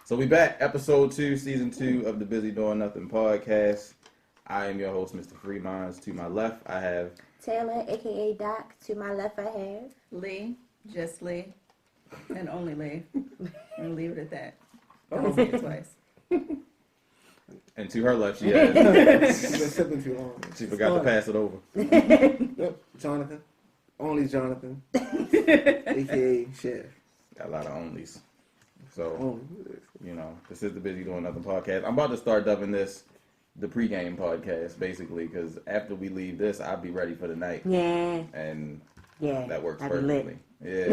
So we back, episode 2, season 2 of the Busy Doing Nothing podcast. I am your host, Mr. Freeminds. To my left, I have Taylor, aka Doc. To my left, I have Lee, just Lee, and only Lee. And leave it at that. Oh. Don't say it twice. and to her left, she has. It's been sipping too long. She forgot to pass it over. Yep, Jonathan. Only Jonathan. AKA Chef. Got a lot of onlys. So, Only. you know, this is the Busy Doing Nothing podcast. I'm about to start dubbing this the pregame podcast, basically, because after we leave this, I'll be ready for the night. Yeah. And Yeah. that works I'll be perfectly. Yeah.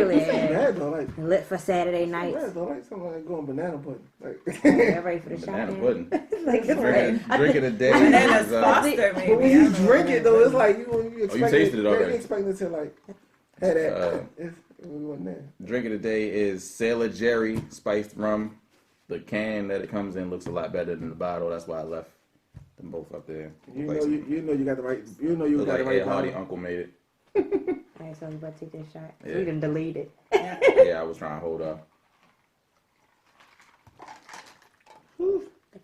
lit. Bad though, like. Lit for Saturday nights. Bad though, like something like going banana pudding. Like. Get ready for the Banana shot. pudding. Like, it's Drink it a day. Banana is, Foster, maybe. But when you drink it though, it's like you expect tasted it already. You expect it to like have that. Uh, If we wasn't there. Drink of the day is Sailor Jerry spiced rum. The can that it comes in looks a lot better than the bottle. That's why I left them both up there. You know you got the right. You know you Look got like the right Ed Hardy bottle. uncle made it. Alright, so we about to take this shot. Yeah. We done deleted. Yeah, I was trying to hold up. I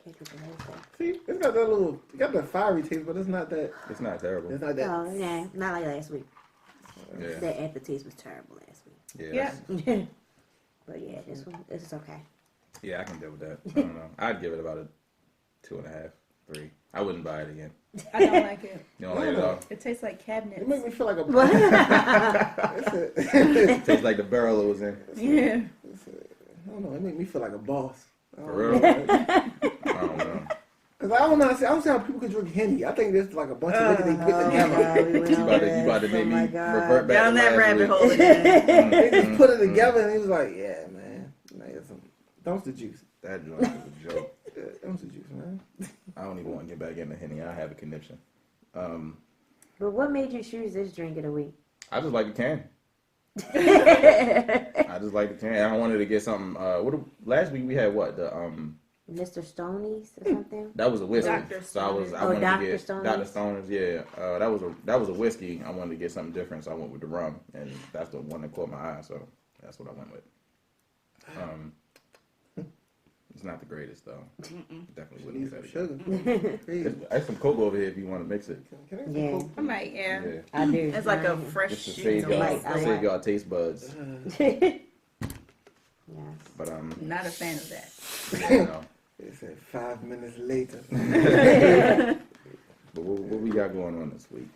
can't do the whole thing. See, it's got that little, it got that fiery taste, but it's not that. It's not terrible. It's not that. Oh, yeah. Not like last week. Yeah. That aftertaste was terrible last week. Yeah. Yeah. But yeah, this is okay. Yeah, I can deal with that. I don't know. I'd give it about a 2.5, 3. I wouldn't buy it again. I don't like it. You don't like it at all? It tastes like cabinets. It makes me feel like a. It tastes like the barrel it was in. Yeah. I don't know. It make me feel like a boss. For real? I don't know. Cause I don't know. I don't see how people can drink Henny. I think there's like a bunch of liquor they put together. You about to make me revert back Down to that last rabbit week. hole again. They just put it together, and he was like, "Yeah, man, like, it's some dumpster juice. That joint was a joke. Yeah, dumpster juice, man." I don't even want to get back into Henny. I have a conniption. But what made you choose this drink of the week? I just like the can. I just like the can. I wanted to get something. Last week we had what the Mr. Stoney's or something? that was a whiskey. Dr. So I Stoner's. wanted Dr. to get Stoner's? Dr. Stoner's. Yeah, that was a whiskey. I wanted to get something different, so I went with the rum, and that's the one that caught my eye. So that's what I went with. It's not the greatest though. Definitely wouldn't Need do some that again. sugar. Crazy. There's some cocoa over here if you want to mix it. Can I get Yeah. some Coke? I might, yeah. Yeah. I do. It's like a fresh Just to shoot. save y'all, like- I save like- y'all taste buds. Yes. But Not a fan of that. you know. It said 5 minutes later. But what we got going on this week?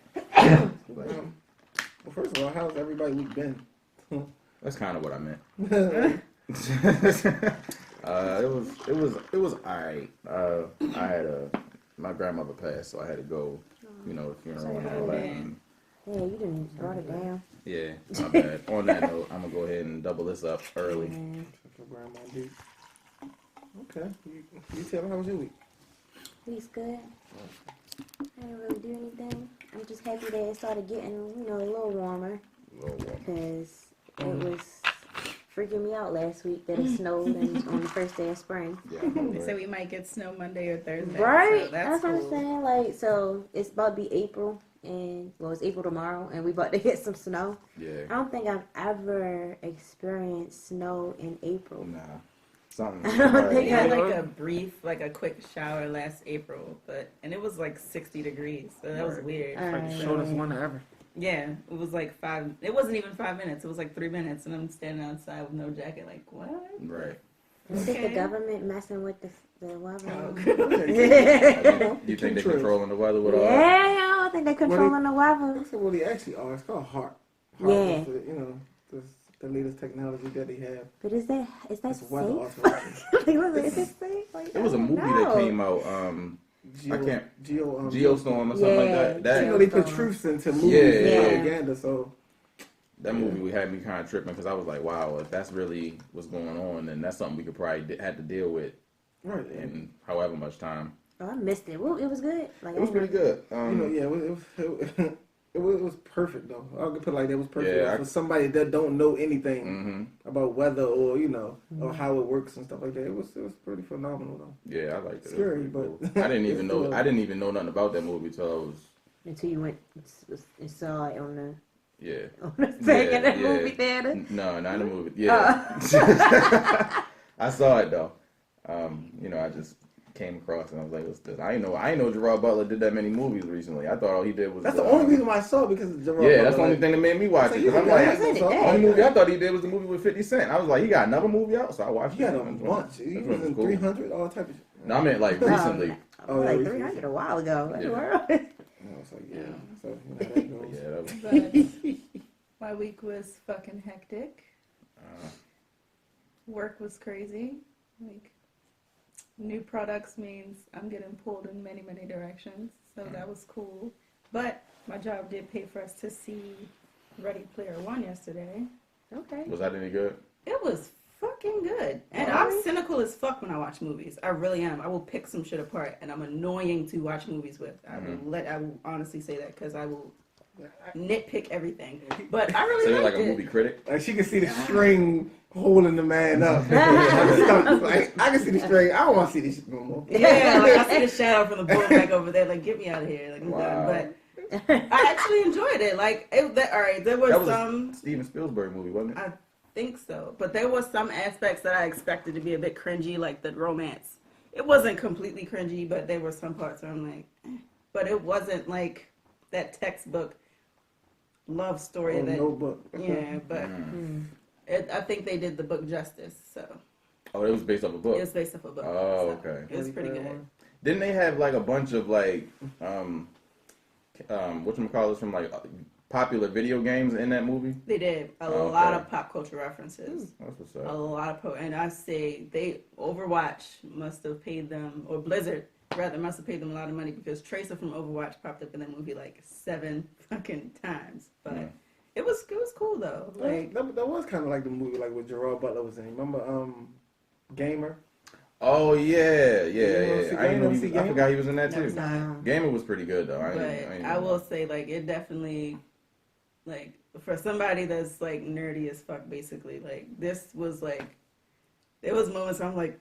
Well, first of all, how's everybody week been? That's kind of what I meant. It was alright. I had my grandmother passed, so I had to go, the funeral and all that. And, Yeah, you didn't brought it down. yeah, my bad. On that note, I'm gonna go ahead and double this up early. Yeah. Your grandma did. Okay. You tell me, how was your week? Week's good. I didn't really do anything. I'm just happy that it started getting, a little warmer. Because it was freaking me out last week that it snowed on the first day of spring. Yeah, They say we might get snow Monday or Thursday. Right? So that's what I'm cool. saying. Like, so it's about to be April. And, it's April tomorrow. And we about to get some snow. I yeah. don't think I've ever experienced snow in April. Nah, something. I don't We think had I- like a quick shower last April, and it was like 60 degrees, so that was Right. weird. Alright. Shortest one ever. Yeah, it was like it wasn't even 5 minutes, it was like 3 minutes, and I'm standing outside with no jacket, like, what? Right. Is it the Okay. government messing with the weather? Oh, You think they're controlling the weather with all Yeah, that? I think they're controlling the weather. That's what they actually are. It's called HARP. Yeah. Is the latest technology that they have. But is that It's safe? weather alteration. Is it safe? Like, There was a I don't movie that know. came out. I can't. Geostorm or something like Yeah. that. They put truths into movies and Yeah. propaganda, so That movie had me kind of tripping because I was like, wow, if that's really what's going on, then that's something we could probably had to deal with right. in however much time. Oh, I missed it. Well, it was good. Like, It was pretty good. It was perfect though. I could put it like that. It was perfect Yeah, for somebody that don't know anything Mm-hmm. about weather or or how it works and stuff like that. It was pretty phenomenal though. Yeah, I liked it. Scary, It was pretty but cool. I didn't even know. still- I didn't even know nothing about that movie till I was. until you went and saw it on the Yeah. thing in the Yeah. movie theater. No, not in the movie. Yeah. I saw it though. I just came across and I was like, "What's this?" I didn't know Gerard Butler did that many movies recently. I thought all he did was. That's the only reason why I saw it, because of Gerard Butler. Yeah, that's the only thing that made me watch it. Because I'm like, the only movie I thought he did was the movie with 50 Cent. I was like, he got another movie out, so I watched He it. had a bunch. He was in 300, all type of shit. No, I meant like recently. Like 300 a while ago. What the world? I was like, yeah. So, how that goes. Yeah, that was. But my week was fucking hectic. Work was crazy. Like, new products means I'm getting pulled in many, many directions. So that was cool. But my job did pay for us to see Ready Player One yesterday. Okay. Was that any good? It was fucking good. And I'm cynical as fuck when I watch movies. I really am. I will pick some shit apart, and I'm annoying to watch movies with. I will honestly say that, because I will nitpick everything. But I really So you're liked like a it. movie critic? Like, she can see the string holding the man up. Like, I can see the string. I don't want to see this shit no more. Yeah, like I see the shadow from the book back over there. Like, get me out of here. Like, I'm Wow. done. But I actually enjoyed it. Like, all right, there That was was some. a Steven Spielberg movie, wasn't it? I think so, but there was some aspects that I expected to be a bit cringy, like the romance. It wasn't completely cringy, but there were some parts where I'm like, eh. But it wasn't like that textbook love story that. Notebook. Yeah, but I think they did the book justice. So Oh, it was based off a book. it was based off a book. Oh, so okay. It was pretty good. Didn't they have like a bunch of like whatchamacallits from like popular video games in that movie? They did a Oh, lot okay. of pop culture references. That's what's A up. lot of and I say Overwatch must have paid them, or Blizzard rather must have paid them a lot of money, because Tracer from Overwatch popped up in that movie like 7 fucking times. But it was cool though. Like, That was kind of like the movie, like, with Gerard Butler was in. Remember, Gamer? Oh yeah. You wanna see I didn't know Gamer? See I Gamer? forgot he was in that too. No. Gamer was pretty good though. but I will say, like, it definitely, like, for somebody that's like nerdy as fuck, basically, like, this was like, there was moments where I'm like,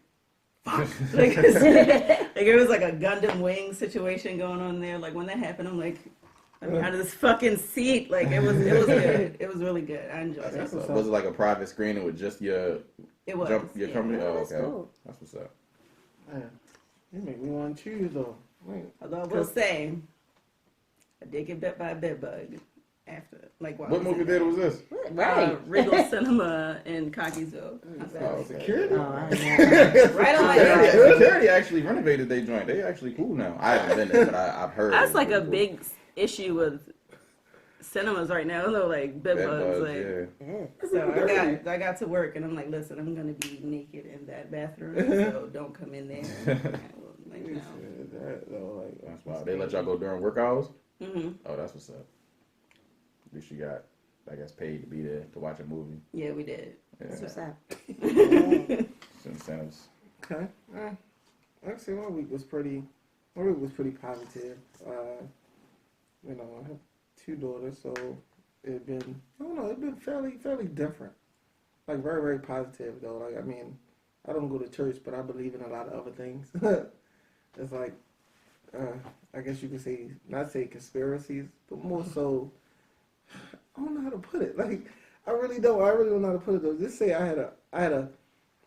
fuck, like, it was like a Gundam Wing situation going on there. Like, when that happened, I'm like, I'm out of this fucking seat. Like, it was good. It was really good. I enjoyed it. So, was it like a private screening with just your It was. your yeah. company? Oh, That's okay. cool. That's what's up. Man, you make me want to choose, though. Man. Although I will say, I did get bit by a bed bug after, like, while I What was movie in theater there. was this? Right. Regal Cinema in Cockeysville. Oh, okay. Security? Oh, I know. Right on my Security actually renovated their joint. They actually cool now. I haven't been there, but I've heard. That's it's like a pretty cool. big issue with cinemas right now. Though, like bed bugs. Like, yeah. so I got to work, and I'm like, listen, I'm gonna be naked in that bathroom, so don't come in there. Like, no. That's why they let y'all go during work hours. Mm-hmm. Oh, that's what's up. At least you got, I guess, paid to be there to watch a movie. Yeah, we did. Yeah. That's what's up. It's incentives. Okay. Actually, my week was pretty positive. You know, I have 2 daughters, so it'd been fairly different. Like, very, very positive, though. Like, I mean, I don't go to church, but I believe in a lot of other things. It's like, I guess you could say, not say conspiracies, but more so, I don't know how to put it. Like, I really don't know how to put it, though. Just say I had a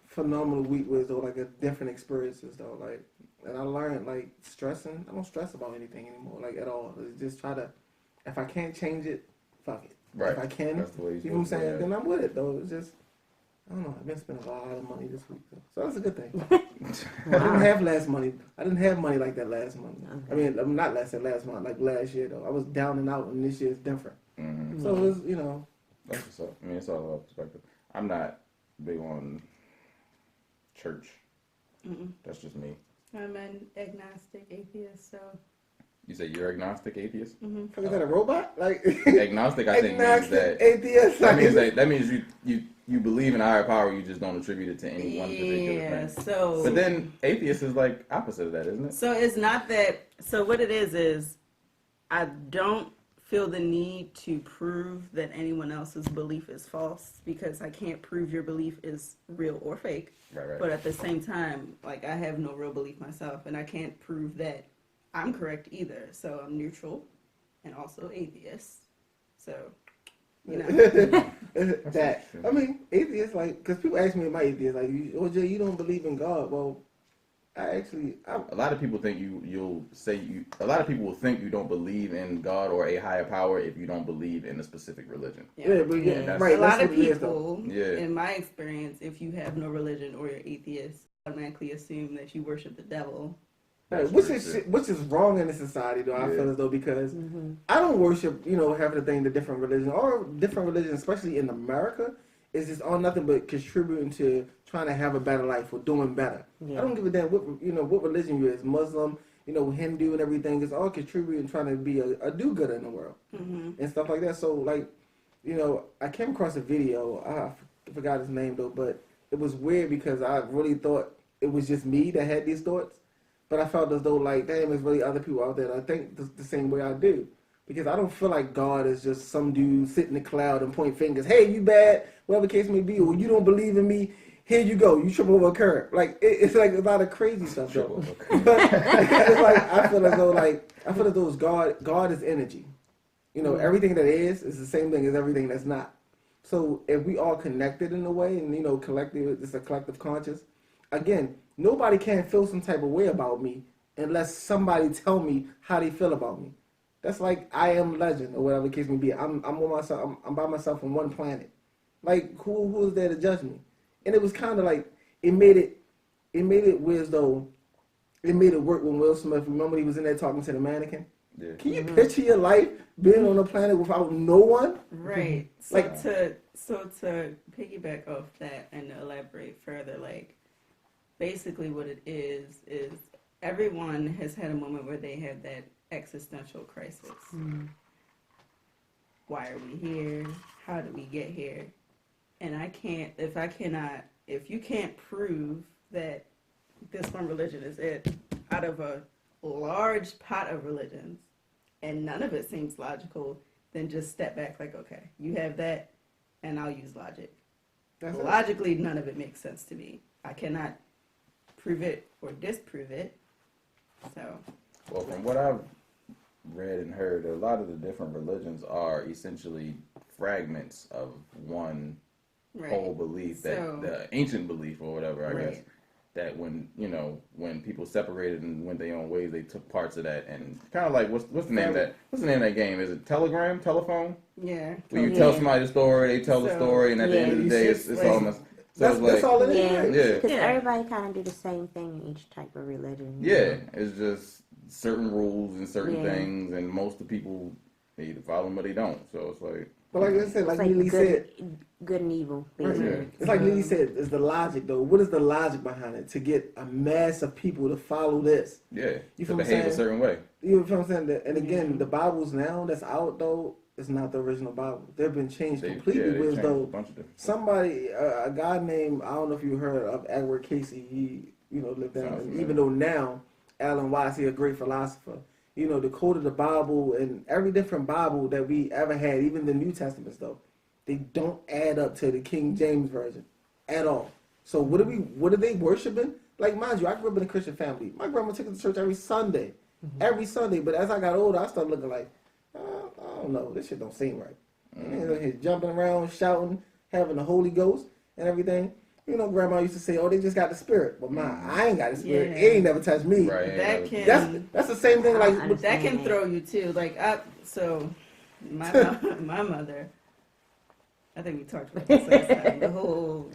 phenomenal week with, though, like, a different experiences, though. Like, and I learned, like, stressing. I don't stress about anything anymore, like, at all. Just try to, if I can't change it, fuck it. Right. If I can, That's the way you know what I'm saying, yeah. then I'm with it, though. It's just, I don't know. I've been spending a lot of money this week, though. So that's a good thing. I didn't have last money. I didn't have money like that last month. I mean, I'm not last month, like last year, though. I was down and out, and this year is different. Mm-hmm. So it was, you know. That's what's up. I mean, it's all about perspective. I'm not big on church. That's just me. I'm an agnostic atheist, so. You say you're agnostic atheist? Is that a robot? Like Agnostic, I think, means agnostic that. atheist. That means you believe in a higher power. You just don't attribute it to any one particular Yeah. thing. So. But then atheist is like opposite of that, isn't it? So it's not that. So what it is I don't feel the need to prove that anyone else's belief is false, because I can't prove your belief is real or fake. Right. But at the same time, like, I have no real belief myself, and I can't prove that I'm correct either. So I'm neutral and also atheist. So You know. That I mean, atheists like because people ask me, "Am I atheist?" Like, OJ, you don't believe in God? Well, a lot of people think a lot of people will think you don't believe in God or a higher power if you don't believe in a specific religion. Yeah, but right. A lot of is, people, in my experience, if you have no religion or you're atheist, automatically assume that you worship the devil. Right, which is wrong in the society, though. I feel as though because I don't worship, having a thing to different religions or different religions, especially in America, is just all nothing but contributing to trying to have a better life or doing better. Yeah. I don't give a damn what religion you is, Muslim, Hindu and everything. It's all contributing trying to be a do-gooder in the world and stuff like that. So like, I came across a video. I forgot his name though, but it was weird because I really thought it was just me that had these thoughts. But I felt as though, like, damn, there's really other people out there that I think the same way I do. Because I don't feel like God is just some dude sitting in the cloud and point fingers. Hey, you bad, whatever the case may be. Or you don't believe in me. Here you go. You trip over a curb. Like, it's like a lot of crazy stuff, though. But it's like, I feel as though God is energy. Everything that is the same thing as everything that's not. So if we all connected in a way and, collective, it's a collective conscious, again, nobody can feel some type of way about me unless somebody tell me how they feel about me. That's like I am legend or whatever the case may be. I'm on myself. I'm by myself on one planet. Like who is there to judge me? And it was kind of like it made it weird as though it made it work when Will Smith. Remember he was in there talking to the mannequin. Yeah. Can you picture your life being on a planet without no one? Right. So to piggyback off that and to elaborate further, like. Basically what it is everyone has had a moment where they have that existential crisis. Why are we here? How did we get here? And if you can't prove that this one religion is it out of a large pot of religions and none of it seems logical, then just step back like, okay, you have that and I'll use logic. Logically, none of it makes sense to me. I cannot prove it or disprove it. So, well, from what I've read and heard, a lot of the different religions are essentially fragments of one whole belief, that the ancient belief or whatever, I guess, that when people separated and went their own ways, they took parts of that and kind of like what's the name of that game? Is it telephone? Yeah. Where you tell somebody the story, they tell the story, and at the end of the day, it's almost. So that's all it is. Because everybody kind of do the same thing in each type of religion. Yeah, it's just certain rules and certain things, and most of the people they either follow them or they don't. So it's like. But like I said, like Lily said, good and evil. Basically. It's like Lily said, it's the logic though. What is the logic behind it to get a mass of people to follow this? Yeah, you to behave a certain way. You know what I'm saying? And again, the Bibles now that's out though. It's not the original Bible. They've been changed completely. With though somebody, a guy named, I don't know if you heard of Edward Casey. He, lived down. And even though now, Alan Watts, he's a great philosopher. The code of the Bible and every different Bible that we ever had, even the New Testaments though, they don't add up to the King James version at all. So what are they worshiping? Like mind you, I grew up in a Christian family. My grandma took us to church every Sunday, But as I got older, I started looking like. I don't know. This shit don't seem right. He's jumping around, shouting, having the Holy Ghost and everything. Grandma used to say, "Oh, they just got the Spirit." But I ain't got the Spirit. It ain't never touched me. Right. That's the same thing. Like that can throw you too. Like so, my mother. I think we talked about this last time. The whole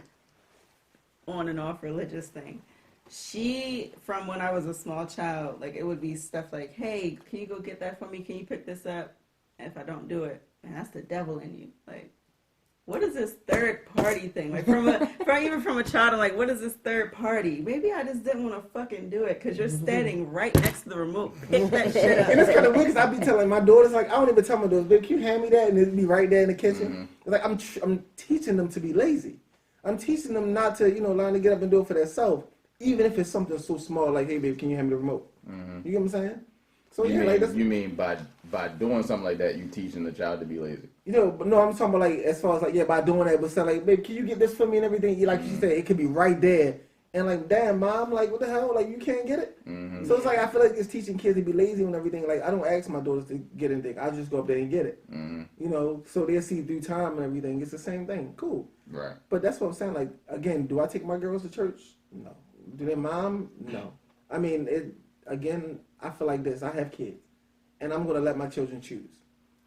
on and off religious thing. She, from when I was a small child, like it would be stuff like, "Hey, can you go get that for me? Can you pick this up?" And if I don't do it, man, that's the devil in you. Like, what is this third party thing? Like even from a child, I'm like, what is this third party? Maybe I just didn't want to fucking do it because you're standing right next to the remote. Pick that shit up. And it's kind of weird because I be telling my daughters, like, I don't even tell my daughters, "Babe, can you hand me that?" And it'd be right there in the kitchen. Like I'm teaching them to be lazy. I'm teaching them not to, learn to get up and do it for themselves. Even if it's something so small, like, "Hey, babe, can you hand me the remote?" You get what I'm saying? So you mean by doing something like that, you teaching the child to be lazy? But no, I'm talking about like as far as like by doing that, but saying like, "Babe, can you get this for me?" and everything. Like you said, it could be right there And like, damn, mom, like, what the hell? Like, you can't get it? Mm-hmm. So it's like, I feel like it's teaching kids to be lazy and everything. Like, I don't ask my daughters to get anything. I just go up there and get it. Mm-hmm. You know, so they'll see through time and everything. It's the same thing. Cool. Right. But that's what I'm saying. Like, again, do I take my girls to church? No. Do their mom? No. I mean, again, I feel like this. I have kids. And I'm going to let my children choose.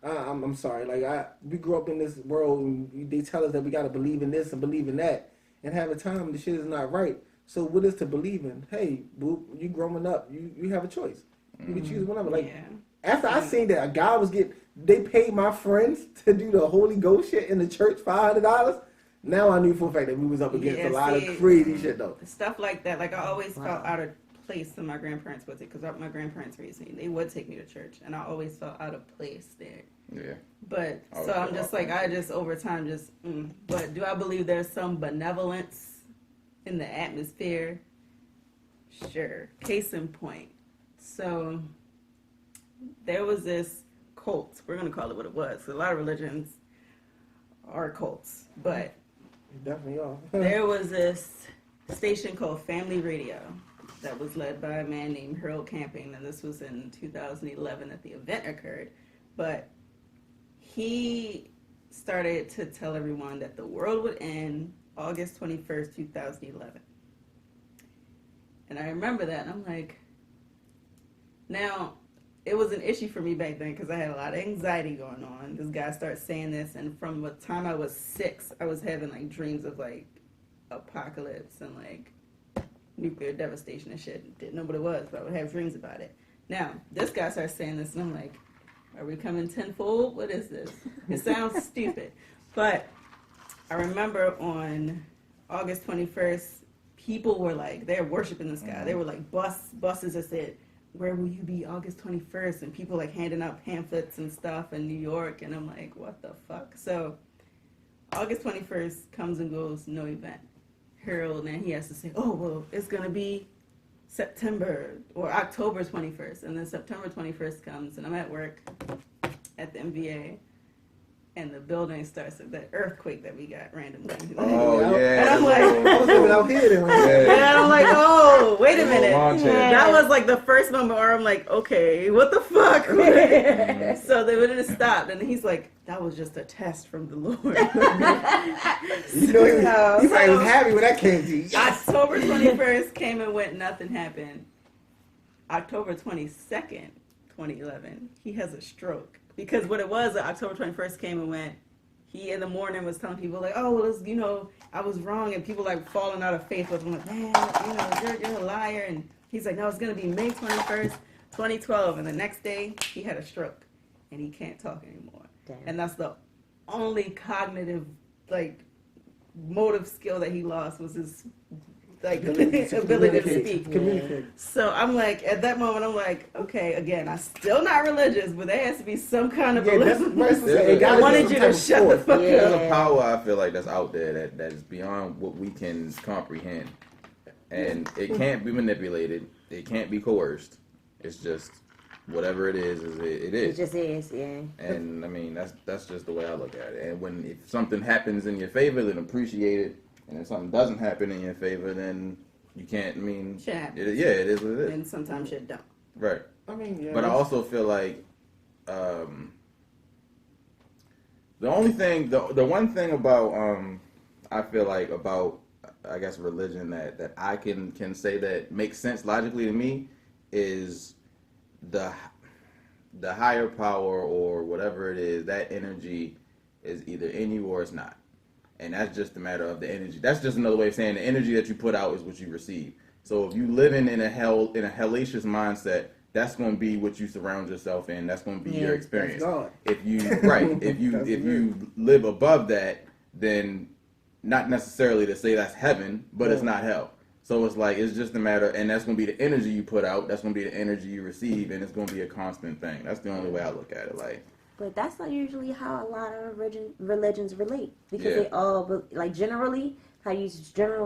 I'm sorry. Like, we grew up in this world and they tell us that we got to believe in this and believe in that. And half the time, the shit is not right. So what is to believe in? Hey, boo, you growing up, you have a choice. You can choose whatever. Like, after I seen that a guy they paid my friends to do the Holy Ghost shit in the church, $500. Now I knew for a fact that we was up against a lot of crazy shit though. Stuff like that. Like I always felt out of place when my grandparents would take, because my grandparents raised me. They would take me to church, and I always felt out of place there. Yeah. But so I'm just like, I just over time just. But do I believe there's some benevolence in the atmosphere? Sure. Case in point. So there was this cult. We're gonna call it what it was. A lot of religions are cults, but definitely are. there was this station called Family Radio that was led by a man named Harold Camping, and this was in 2011 that the event occurred. But he started to tell everyone that the world would end August 21st, 2011. And I remember that, and I'm like, now, it was an issue for me back then because I had a lot of anxiety going on. This guy starts saying this, and from the time I was 6, I was having like dreams of like apocalypse and like nuclear devastation and shit. Didn't know what it was, but I would have dreams about it. Now, this guy starts saying this, and I'm like, are we coming tenfold? What is this? It sounds stupid. But I remember on August 21st, people were like, they're worshiping this guy. They were like buses that said, where will you be August 21st? And people like handing out pamphlets and stuff in New York. And I'm like, what the fuck? So August 21st comes and goes, no event. Harold, and he has to say, oh, well, it's going to be September or October 21st. And then September 21st comes, and I'm at work at the MBA. And the building starts, that earthquake that we got randomly. Oh, yeah. And I'm like, I was living out here then. and I'm like, oh, wait a minute. That was like the first moment where I'm like, okay, what the fuck? So they would have stopped, and he's like, that was just a test from the Lord. You know, he probably was happy when that came to you. October 21st came and went, nothing happened. October 22nd, 2011, he has a stroke. Because what it was, October 21st came and went, he in the morning was telling people like, oh, well, it's, you know, I was wrong, and people like falling out of faith with him, like, man, you know, you're a liar. And he's like, no, it's going to be May 21st, 2012. And the next day, he had a stroke, and he can't talk anymore. Damn. And that's the only cognitive, like, motive skill that he lost was his like ability to speak. Communicate. So I'm like, at that moment, I'm like, okay, again, I'm still not religious, but there has to be some kind of belief. I wanted you to shut the fuck up. There's a power I feel like that's out there that is beyond what we can comprehend, and it can't be manipulated. It can't be coerced. It's just whatever it is it is. It just is, yeah. And I mean, that's just the way I look at it. And when if something happens in your favor, then appreciate it. And if something doesn't happen in your favor, then you can't. I mean, shit happens. It is what it is. And sometimes shit don't. Right. I mean, yeah. But I also feel like the only thing, the one thing about I feel like about I guess religion that I can say that makes sense logically to me is the higher power or whatever it is, that energy is either in you or it's not. And that's just a matter of the energy. That's just another way of saying the energy that you put out is what you receive. So if you living in a hellacious mindset, that's going to be what you surround yourself in. That's going to be your experience. If you if you live above that, then not necessarily to say that's heaven, but it's not hell. So it's like it's just a matter, and that's going to be the energy you put out. That's going to be the energy you receive, and it's going to be a constant thing. That's the only way I look at it. Like. But that's not usually how a lot of religions relate, because they all, like generally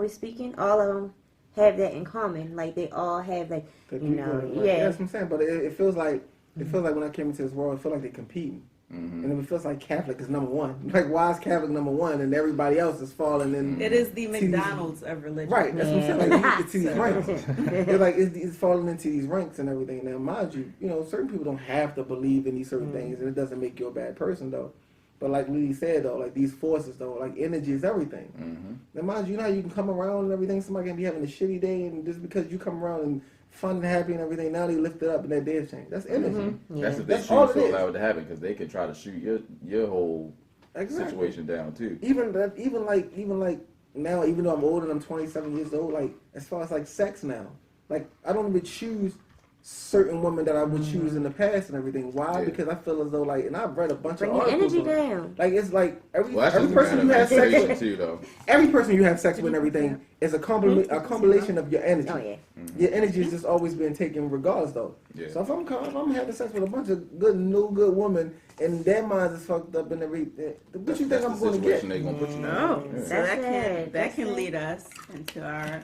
speaking, all of them have that in common. Like they all have that, That's what I'm saying. But it feels like when I came into this world, it felt like they're competing. And if it feels like Catholic is number one, like why is Catholic number one and everybody else is falling in? It is the McDonald's of religion. Right, that's what I'm saying. Like, you get to these ranks. It's like it's falling into these ranks and everything. Now, mind you, certain people don't have to believe in these certain things, and it doesn't make you a bad person, though. But like Lee said, though, like these forces, though, like energy is everything. Now, mind you, how you can come around and everything. Somebody can be having a shitty day, and just because you come around and fun and happy and everything, now they lift it up and that day change. That's energy. That's if they choose to allow it to happen, because they could try to shoot your whole situation down too. Even like now, even though I'm older and I'm 27 years old, like as far as like sex now, like I don't even choose certain women that I would choose in the past and everything. Why? Yeah. Because I feel as though like, and I've read a bunch of articles. Bring your energy down. Like it's like every person you have sex with, too, though. Every person you have sex with and everything is a combination of your energy. Oh yeah. Your energy is just always being taken regardless though. Yeah. So if I'm having sex with a bunch of good women and their minds is fucked up and everything, what you think I'm going to get? They're going to put you in. So that can lead us into our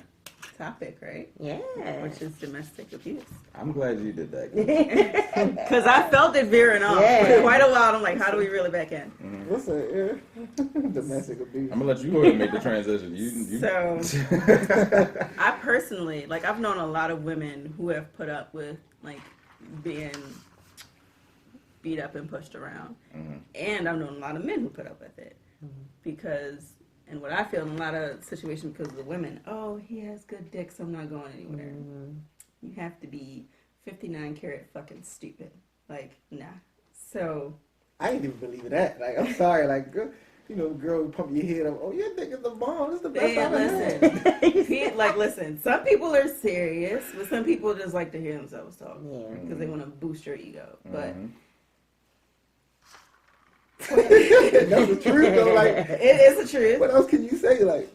topic, right? Yeah. Which is domestic abuse. I'm glad you did that. Because I felt it veering off for quite a while. I'm like, how do we reel it back in? Listen, domestic abuse. I'm going to let you go ahead and make the transition. So, I personally, like, I've known a lot of women who have put up with, like, being beat up and pushed around. And I've known a lot of men who put up with it. Because... And what I feel in a lot of situations because of the women, he has good dick, so I'm not going anywhere. You have to be 59 karat fucking stupid. Like, nah. So. I ain't even believe that. Like, I'm sorry. Like, girl, you pump your head up. Oh, your dick is the bomb. It's the best I've had. Listen. Some people are serious, but some people just like to hear themselves talk. Yeah. Because they want to boost your ego. But. That's the truth though, like it is the truth. What else can you say? Like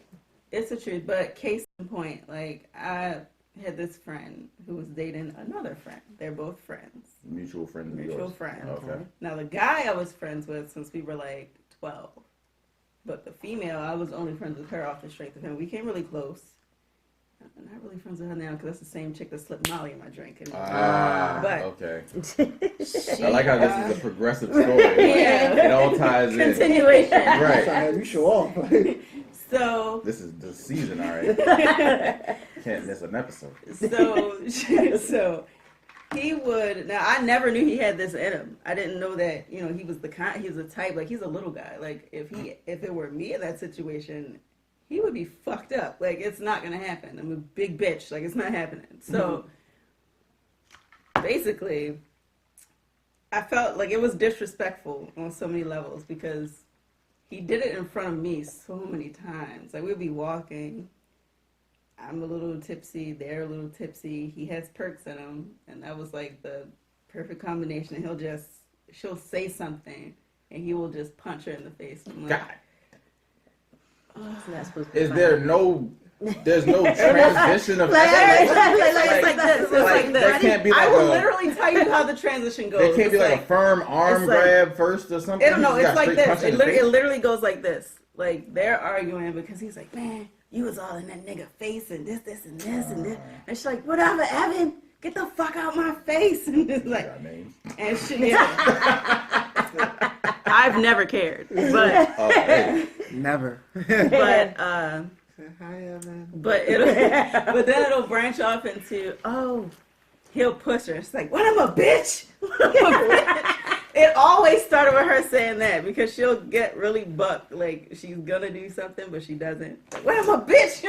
it's the truth, but case in point, like I had this friend who was dating another friend. They're both friends. Mutual friends. Mutual friends. Okay. Now the guy I was friends with since we were like 12. But the female, I was only friends with her off the strength of him. We became really close. I'm not really friends with her now because that's the same chick that slipped Molly in my drink. But okay. I like how this is a progressive story. Yeah. It all ties in. Continuation. Right. You show off. So. This is the season, all right. Can't miss an episode. So he would. Now I never knew he had this in him. I didn't know that. He was the type. Like he's a little guy. Like if it were me in that situation. He would be fucked up. Like, it's not going to happen. I'm a big bitch. Like, it's not happening. So, basically, I felt like it was disrespectful on so many levels because he did it in front of me so many times. Like, we'd be walking. I'm a little tipsy. They're a little tipsy. He has perks in him. And that was, like, the perfect combination. She'll say something, and he will just punch her in the face. I'm like, God. There's no transition of like this. There can't be like I will literally tell you how the transition goes. There can't be like a firm arm grab first or something. I don't know. It's like this. It literally goes like this. Like they're arguing because he's like, man, you was all in that nigga face and this and this and this. And she's like, whatever, Evan, get the fuck out my face. And it's like, and she. I've never cared, but never. But hi, Evan. But then it'll branch off into he'll push her. It's like, what am a bitch? It always started with her saying that because she'll get really bucked, like she's gonna do something but she doesn't. Like, what am a bitch?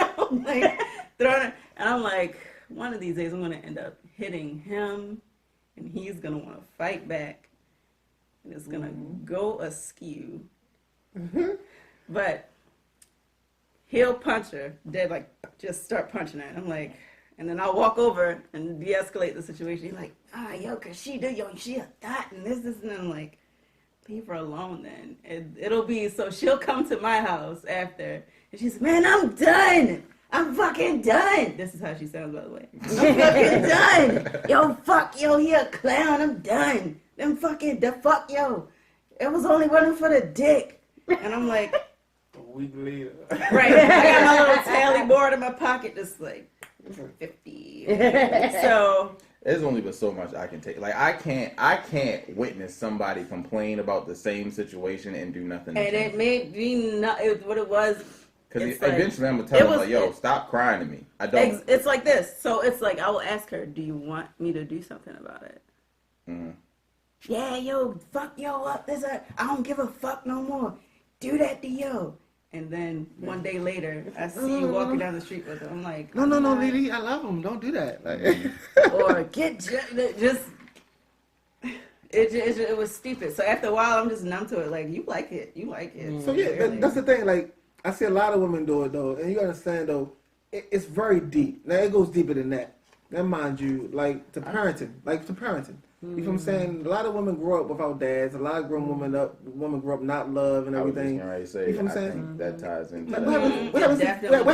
Like throwing her, and I'm like, one of these days I'm gonna end up hitting him, and he's gonna want to fight back. It's gonna go askew, but he'll punch her. Dead, like just start punching her. I'm like, and then I'll walk over and de-escalate the situation. He's like, cause she a thought and this, and I'm like, leave her alone then. It'll be so she'll come to my house after, and she's, man, I'm done. I'm fucking done. This is how she sounds, by the way. I'm fucking done. He a clown. I'm done. Them fucking, it was only running for the dick. And I'm like, a week later. Right. I got my little tally board in my pocket, just like 50. So. There's only but so much I can take. Like I can't witness somebody complain about the same situation and do nothing. And it made me not. What it was. Because eventually I'm gonna tell them like, "Yo, stop crying to me." I don't. It's like this. So it's like I will ask her, "Do you want me to do something about it?" Mm-hmm. Yeah, yo, fuck yo up. I don't give a fuck no more. Do that to yo. And then one day later, I see you walking down the street with him. I'm like, no, Lily, I love him. Don't do that. Like, or it was stupid. So after a while, I'm just numb to it. Like, you like it. So yeah, that's the thing. Like, I see a lot of women do it though, and you understand though, it's very deep. Now it goes deeper than that. Now mind you, like to parenting. You know what I'm saying? A lot of women grow up without dads. A lot of women grow up not loved and everything. I was just say, you know what I'm saying? I think that ties into what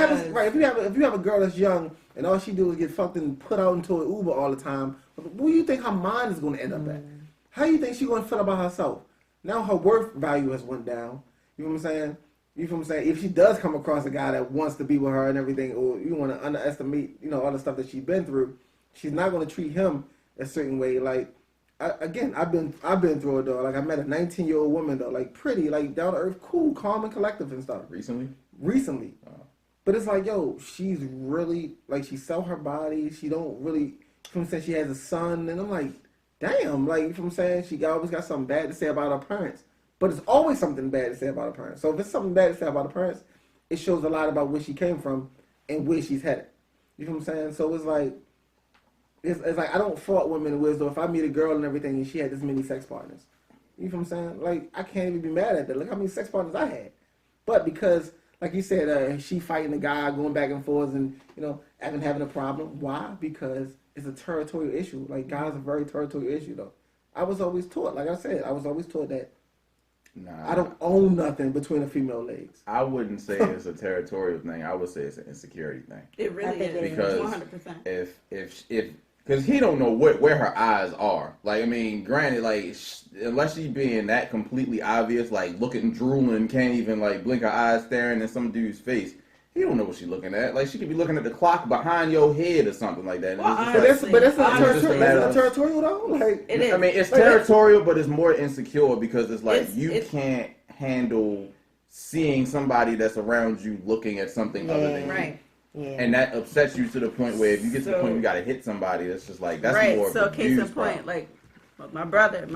happens, right, if you have a girl that's young and all she do is get fucked and put out into an Uber all the time, where do you think her mind is going to end up at? How do you think she's going to feel about herself? Now her worth value has went down. You know what I'm saying? You know what I'm saying? If she does come across a guy that wants to be with her and everything, or you want to underestimate, all the stuff that she's been through, she's not going to treat him a certain way. Like, I've been through it though. Like, I met a 19-year-old woman though, like pretty, like down to earth, cool, calm and collective and stuff. Recently. But it's like, yo, she's really, like, she sell her body. She don't really, you know what I'm saying? She has a son, and I'm like, damn, like, you know what I'm saying? She always got something bad to say about her parents. But it's always something bad to say about her parents. So if it's something bad to say about her parents, it shows a lot about where she came from and where she's headed. You know what I'm saying? So it's like I don't fault women with though. If I meet a girl and everything and she had this many sex partners, you know what I'm saying? Like, I can't even be mad at that. Look how many sex partners I had. But because, like you said, she fighting the guy, going back and forth, and having a problem. Why? Because it's a territorial issue. Like, guys are very territorial issue though. I was always taught, like I said, that. Nah, I don't own nothing between the female legs. I wouldn't say it's a territorial thing. I would say it's an insecurity thing. It really is. Because 100%. If because he don't know where her eyes are. Like, I mean, granted, like, unless she being that completely obvious, like looking drooling, can't even like blink her eyes staring at some dude's face. He don't know what she's looking at. Like, she could be looking at the clock behind your head or something like that. Well, but that's not territorial though. Like, it is. I mean, it's territorial, but it's more insecure because it's like you can't handle seeing somebody that's around you looking at something other than you. Yeah. And that upsets you to the point where if you get to the point you got to hit somebody, that's just like, that's more of a case in point, like, my brother.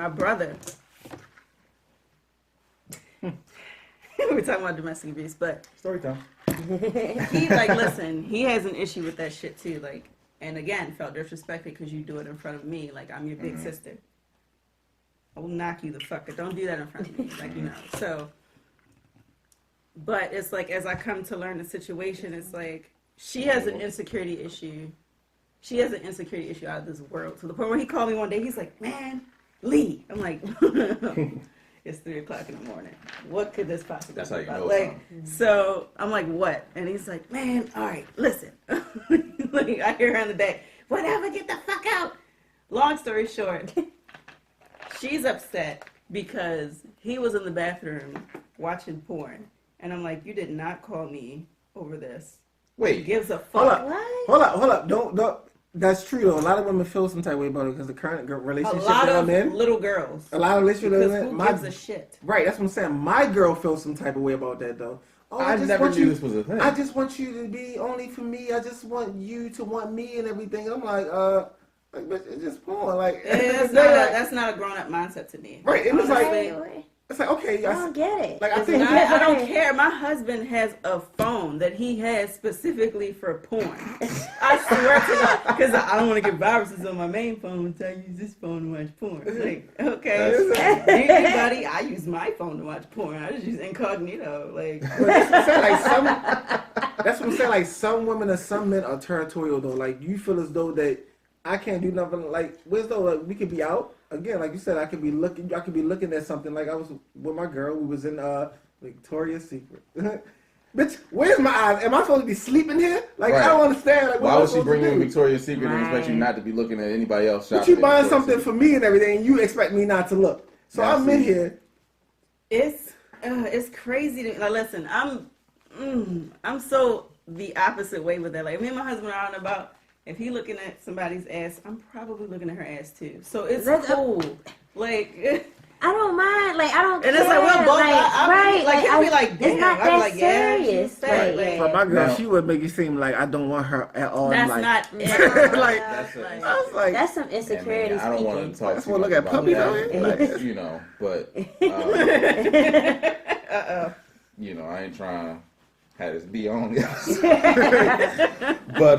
We're talking about domestic abuse, but story time. He listen, he has an issue with that shit too, like, and again, felt disrespected because you do it in front of me, like I'm your big sister. I will knock you the fuck up. Don't do that in front of me, like, So, but it's like, as I come to learn the situation, it's like she has an insecurity issue. She has an insecurity issue out of this world, to the point where he called me one day. He's like, "Man, Lee," I'm like. It's 3:00 in the morning. What could this possibly be? That's how you know. Like, so I'm like, what? And he's like, man, all right, listen. Like, I hear her in the back, whatever, get the fuck out. Long story short, she's upset because he was in the bathroom watching porn. And I'm like, you did not call me over this. Wait. Who gives a fuck? Hold up. Don't. That's true though. A lot of women feel some type of way about it because the current relationship that I'm in. Little girls. A lot of relationships that I'm in. Who gives a shit? Right, that's what I'm saying. My girl feels some type of way about that though. Oh, I never knew this was a thing. I just want you to be only for me. I just want you to want me and everything. And I'm like, bitch, it's just porn. Like, that's not a grown up mindset to me. Right, it was like. It's like, okay, I don't get it. Like, I don't care. My husband has a phone that he has specifically for porn. I swear to God, because I don't want to get viruses on my main phone, so I use this phone to watch porn. Like, okay, anybody, I use my phone to watch porn. I just use incognito. Like, that's what I'm saying. Like, some women or some men are territorial though. Like, you feel as though that I can't do nothing. Like, where's though? Like, we could be out. Again, like you said, I could be looking at something. Like, I was with my girl. We was in Victoria's Secret. Bitch, where's my eyes? Am I supposed to be sleeping here? Like, right. I don't understand. Like, why would she bring you in Victoria's Secret and expect you not to be looking at anybody else shopping? But you buying something for me and everything, and you expect me not to look. So I'm in here. It's crazy to like. Listen, I'm so the opposite way with that. Like, me and my husband are out and about. if he looking at somebody's ass, I'm probably looking at her ass too. So it's cool. Like I don't mind. Like I don't. And care. it's like we're both right. Like he'll be like, damn. It's not I'll that be like, serious. Yeah, Like, for my girl, she would make it seem like I don't want her at all. That's like, not like, I was like, that's some insecurity. I don't want to talk. That's what look at puppy that, like, you know, but you know, I ain't trying to have this be on. But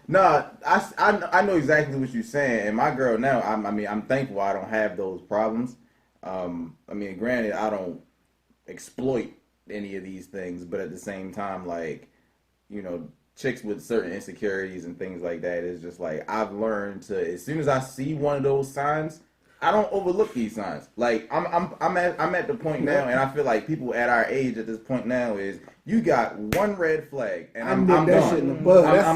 no, I know exactly what you're saying, and my girl now, I'm thankful I don't have those problems. Granted, I don't exploit any of these things, but at the same time, like, you know, chicks with certain insecurities and things like that, is just like, I've learned to, as soon as I see one of those signs, I don't overlook these signs. Like, I'm at the point now, and I feel like people at our age at this point now is, you got one red flag, and I'm gone. I'm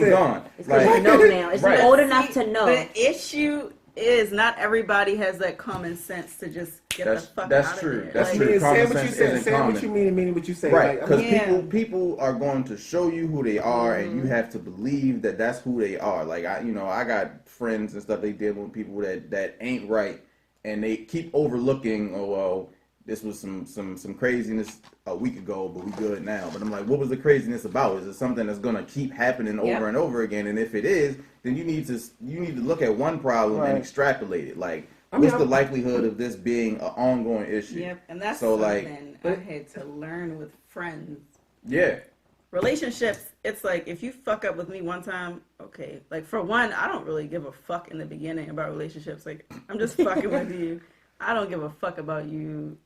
gone. It's because you know now. It's old enough to know. The issue is not everybody has that common sense to just get the fuck out of there. That's true. Say what you say. Say what you mean and mean what you say. Right, because people are going to show you who they are, and you have to believe that that's who they are. Like, I got friends and stuff, they deal with people that ain't right, and they keep overlooking, oh, well, this was some craziness a week ago, but we good now. But I'm like, what was the craziness about? Is it something that's gonna keep happening over and over again? And if it is, then you need to look at one problem and extrapolate it. Like, what's the likelihood of this being an ongoing issue? Yep, and that's so something I had to learn with friends. Yeah. Relationships, it's like, if you fuck up with me one time, okay. Like, for one, I don't really give a fuck in the beginning about relationships. Like, I'm just fucking with you. I don't give a fuck about you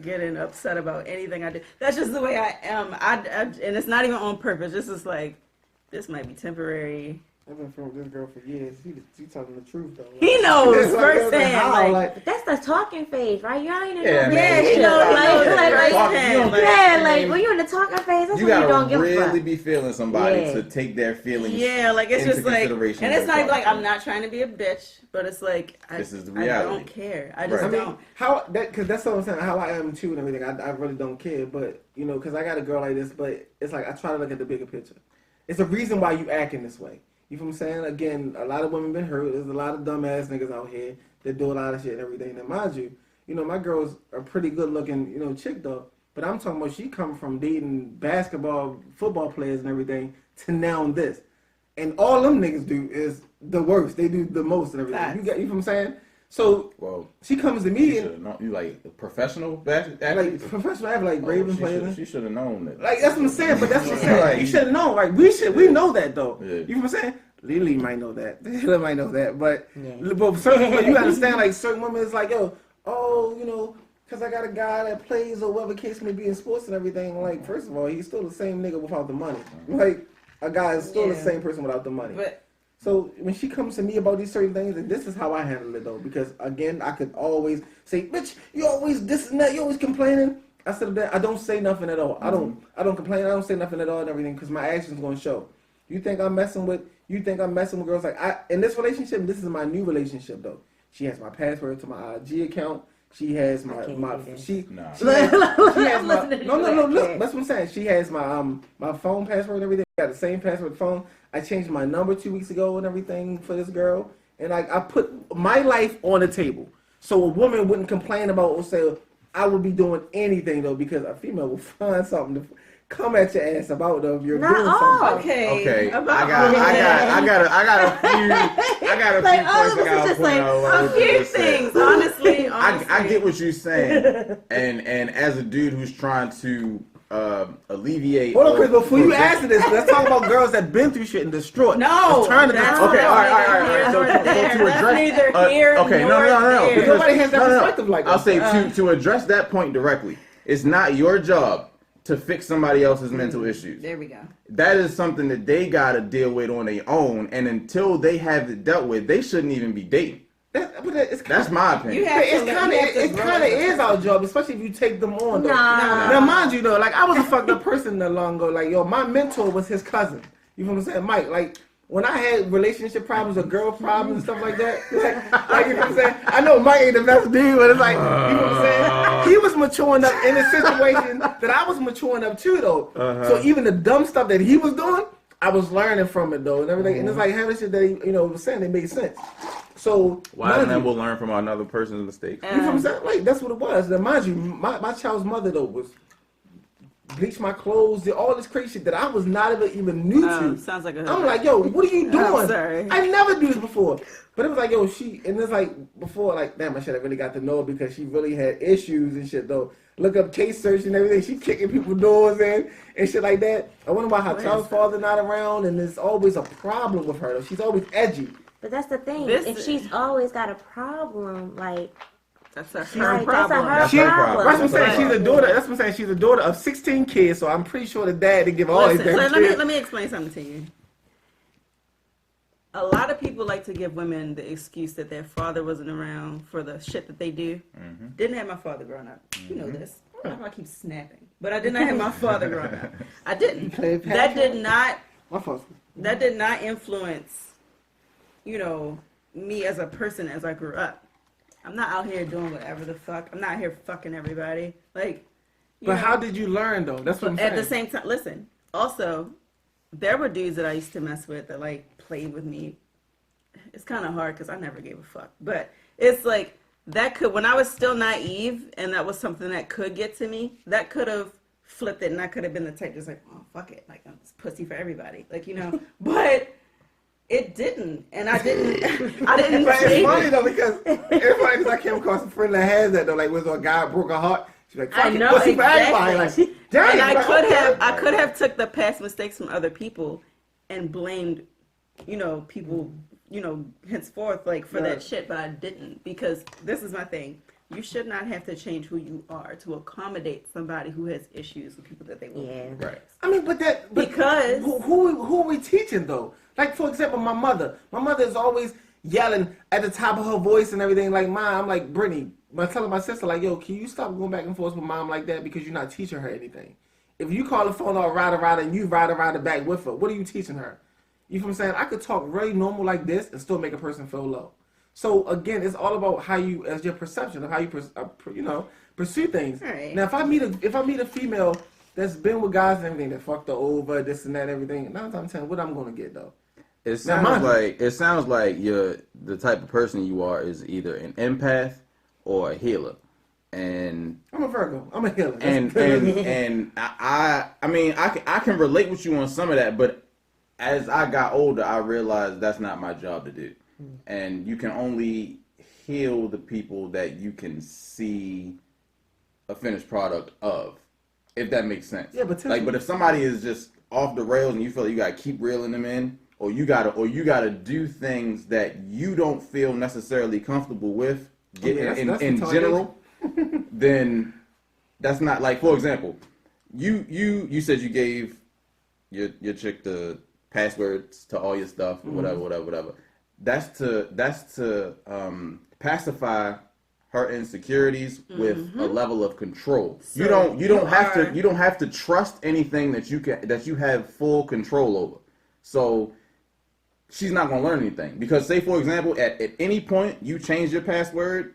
getting upset about anything I do. That's just the way I am. And it's not even on purpose. This is like, this might be temporary. I've been friends with this girl for years. She telling the truth though. Like, he knows firsthand. Like, that's the talking phase, right? You ain't in he knows. When you're in the talking phase, that's when you don't give a fuck. You gotta really be feeling somebody to take their feelings. Yeah, like, it's just like, and it's not even like I'm not trying to be a bitch, but it's like this is the reality. I don't care. I just don't. Because that's what I'm saying. How I am too and everything. I really don't care, but you know, because I got a girl like this, but it's like I try to look at the bigger picture. It's a reason why you acting this way. You know what I'm saying? Again, a lot of women been hurt. There's a lot of dumbass niggas out here that do a lot of shit and everything. And mind you, my girl's a pretty good looking, chick though. But I'm talking about she come from dating basketball, football players and everything to now this. And all them niggas do is the worst. They do the most and everything. You know what I'm saying? So she comes to me and you like a professional athlete? Like professional athlete, like Raven players. She should have known that. Like that's what I'm saying, but that's what I'm saying. Like, you should have known. Like we know that though. Yeah. You know what I'm saying? Lily might know that. Lily might know that. But certain women, you understand, like certain women is like, because I got a guy that plays or whatever case may be in sports and everything. Like, first of all, he's still the same nigga without the money. Like, a guy is still the same person without the money. So when she comes to me about these certain things, and this is how I handle it though, because again, I could always say, "Bitch, you always this and that, you always complaining." I said, "I don't say nothing at all. I don't complain. I don't say nothing at all and everything, because my actions gonna show." You think I'm messing with girls like in this relationship? This is my new relationship though. She has my password to my IG account. She has my look. That's what I'm saying. She has my phone password and everything. Got the same password phone. I changed my number 2 weeks ago and everything for this girl, and I put my life on the table so a woman wouldn't complain about or say I would be doing anything though, because a female will find something to come at your ass about though if you're doing something. Okay. I got a few things. Honestly, I get what you're saying, and as a dude who's trying to alleviate. Hold on, Chris. Before you answer this, let's talk about girls that been through shit and destroyed. No, all right. So to address, neither here no. Nobody has that perspective like that. I'll say to address that point directly. It's not your job to fix somebody else's mental issues. There we go. That is something that they gotta deal with on their own, and until they have it dealt with, they shouldn't even be dating. That's my opinion. It kind of is our job, especially if you take them on. Though. Now, mind you, though, like I was a fucked up person not long ago. Like, my mentor was his cousin. You know what I'm saying, Mike? Like, when I had relationship problems or girl problems and stuff like that, like you know what I'm saying? I know Mike ain't the best dude, but it's like, you know what I'm saying? He was mature enough in a situation that I was mature enough too, though. So even the dumb stuff that he was doing, I was learning from it though, and everything. And it's like having shit that he, was saying, it made sense. So why then we'll learn from another person's mistakes. You know what I'm saying? Like that's what it was. Now, mind you, my child's mother though was bleach my clothes, did all this crazy shit that I was not even new to. Sounds like I'm like, yo, what are you doing? I'm sorry. I never do this before. But it was like, yo, and it's like before, like, damn, I should have really got to know her because she really had issues and shit though. Look up case search and everything. She kicking people's doors in and shit like that. I wonder why her child's father not around, and there's always a problem with her though. She's always edgy. But that's the thing. If she's always got a problem, like. That's her problem. That's her problem. That's what I'm saying. She's a daughter. That's what I'm saying. She's a daughter of 16 kids. So I'm pretty sure the dad didn't give all his damn kids. Let me explain something to you. A lot of people like to give women the excuse that their father wasn't around for the shit that they do. Mm-hmm. Didn't have my father growing up. Mm-hmm. You know this. I don't know, I keep snapping, but I did not have my father growing up. I didn't. That did not. That did not influence, me as a person as I grew up. I'm not out here doing whatever the fuck. I'm not out here fucking everybody. But how did you learn though? That's what I'm saying. At the same time, listen. Also, there were dudes that I used to mess with that played with me. It's kind of hard because I never gave a fuck. But it's like that could, when I was still naive, and that was something that could get to me. That could have flipped it, and I could have been the type that's like, oh fuck it, I'm this pussy for everybody, But it didn't, and I didn't. I didn't. But it's funny though because I came across a friend that has that though. Like, was a guy broke her heart. She's like, fuck I know pussy exactly. For damn, and I could have took the past mistakes from other people and blamed, people, henceforth for that shit, but I didn't, because this is my thing. You should not have to change who you are to accommodate somebody who has issues with people that they want. Yeah, right. I mean, because who are we teaching though? Like, for example, my mother is always yelling at the top of her voice and everything. Like, Mom, I'm like, Brittany, I'm telling my sister, like, yo, can you stop going back and forth with Mom like that, because you're not teaching her anything. If you call the phone or ride and you ride back with her, what are you teaching her? You know what I'm saying? I could talk really normal like this and still make a person feel low. So, again, it's all about how you, as your perception of how you, pursue things. Right. Now, if I meet a female that's been with guys and everything that fucked her over, this and that, everything, 9 times 10, what I'm going to get, though? It sounds like you're the type of person you are is either an empath or a healer, and I'm a Virgo. I'm a healer. And I mean I can relate with you on some of that, but as I got older, I realized that's not my job to do, and you can only heal the people that you can see a finished product of, if that makes sense. Yeah, but if somebody is just off the rails and you feel like you gotta keep reeling them in. Or you gotta do things that you don't feel necessarily comfortable with in general. Then that's not, like, for example, you said you gave your chick the passwords to all your stuff, or whatever. That's to pacify her insecurities with a level of control. So you don't have to trust anything that you have full control over. So she's not going to learn anything, because, say, for example, at any point you change your password,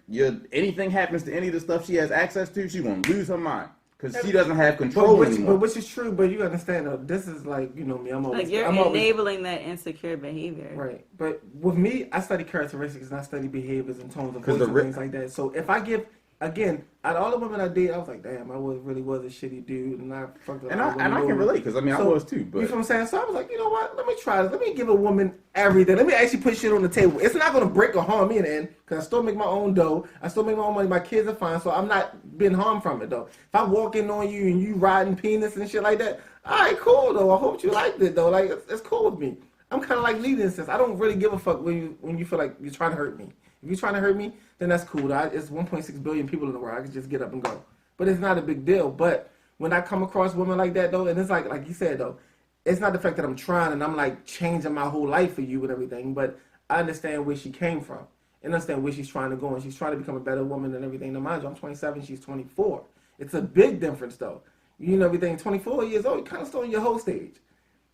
anything happens to any of the stuff she has access to, she's going to lose her mind, because she doesn't have control anymore. But which is true, but you understand though, this is like, me, I'm always you're enabling that insecure behavior. Right. But with me, I study characteristics and I study behaviors and tones of voice and things like that. So if I give, again, out of all the women I date, I was like, damn, I really was a shitty dude, and I fucked up. And I can relate, because I was too. But you know what I'm saying? So I was like, you know what? Let me try this. Let me give a woman everything. Let me actually put shit on the table. It's not going to break or harm me in the end, because I still make my own dough. I still make my own money. My kids are fine, so I'm not being harmed from it, though. If I walk in on you and you riding penis and shit like that, all right, cool, though. I hope you liked it, though. Like, it's cool with me. I'm kind of like leading since I don't really give a fuck when you feel like you're trying to hurt me. If you're trying to hurt me, then that's cool. It's 1.6 billion people in the world. I can just get up and go. But it's not a big deal. But when I come across women like that, though, and it's like you said, though, it's not the fact that I'm trying and I'm like changing my whole life for you and everything, but I understand where she came from and understand where she's trying to go, and she's trying to become a better woman and everything. Now, mind you, I'm 27, she's 24. It's a big difference, though. You know everything. 24 years old, you kind of still in your whole stage.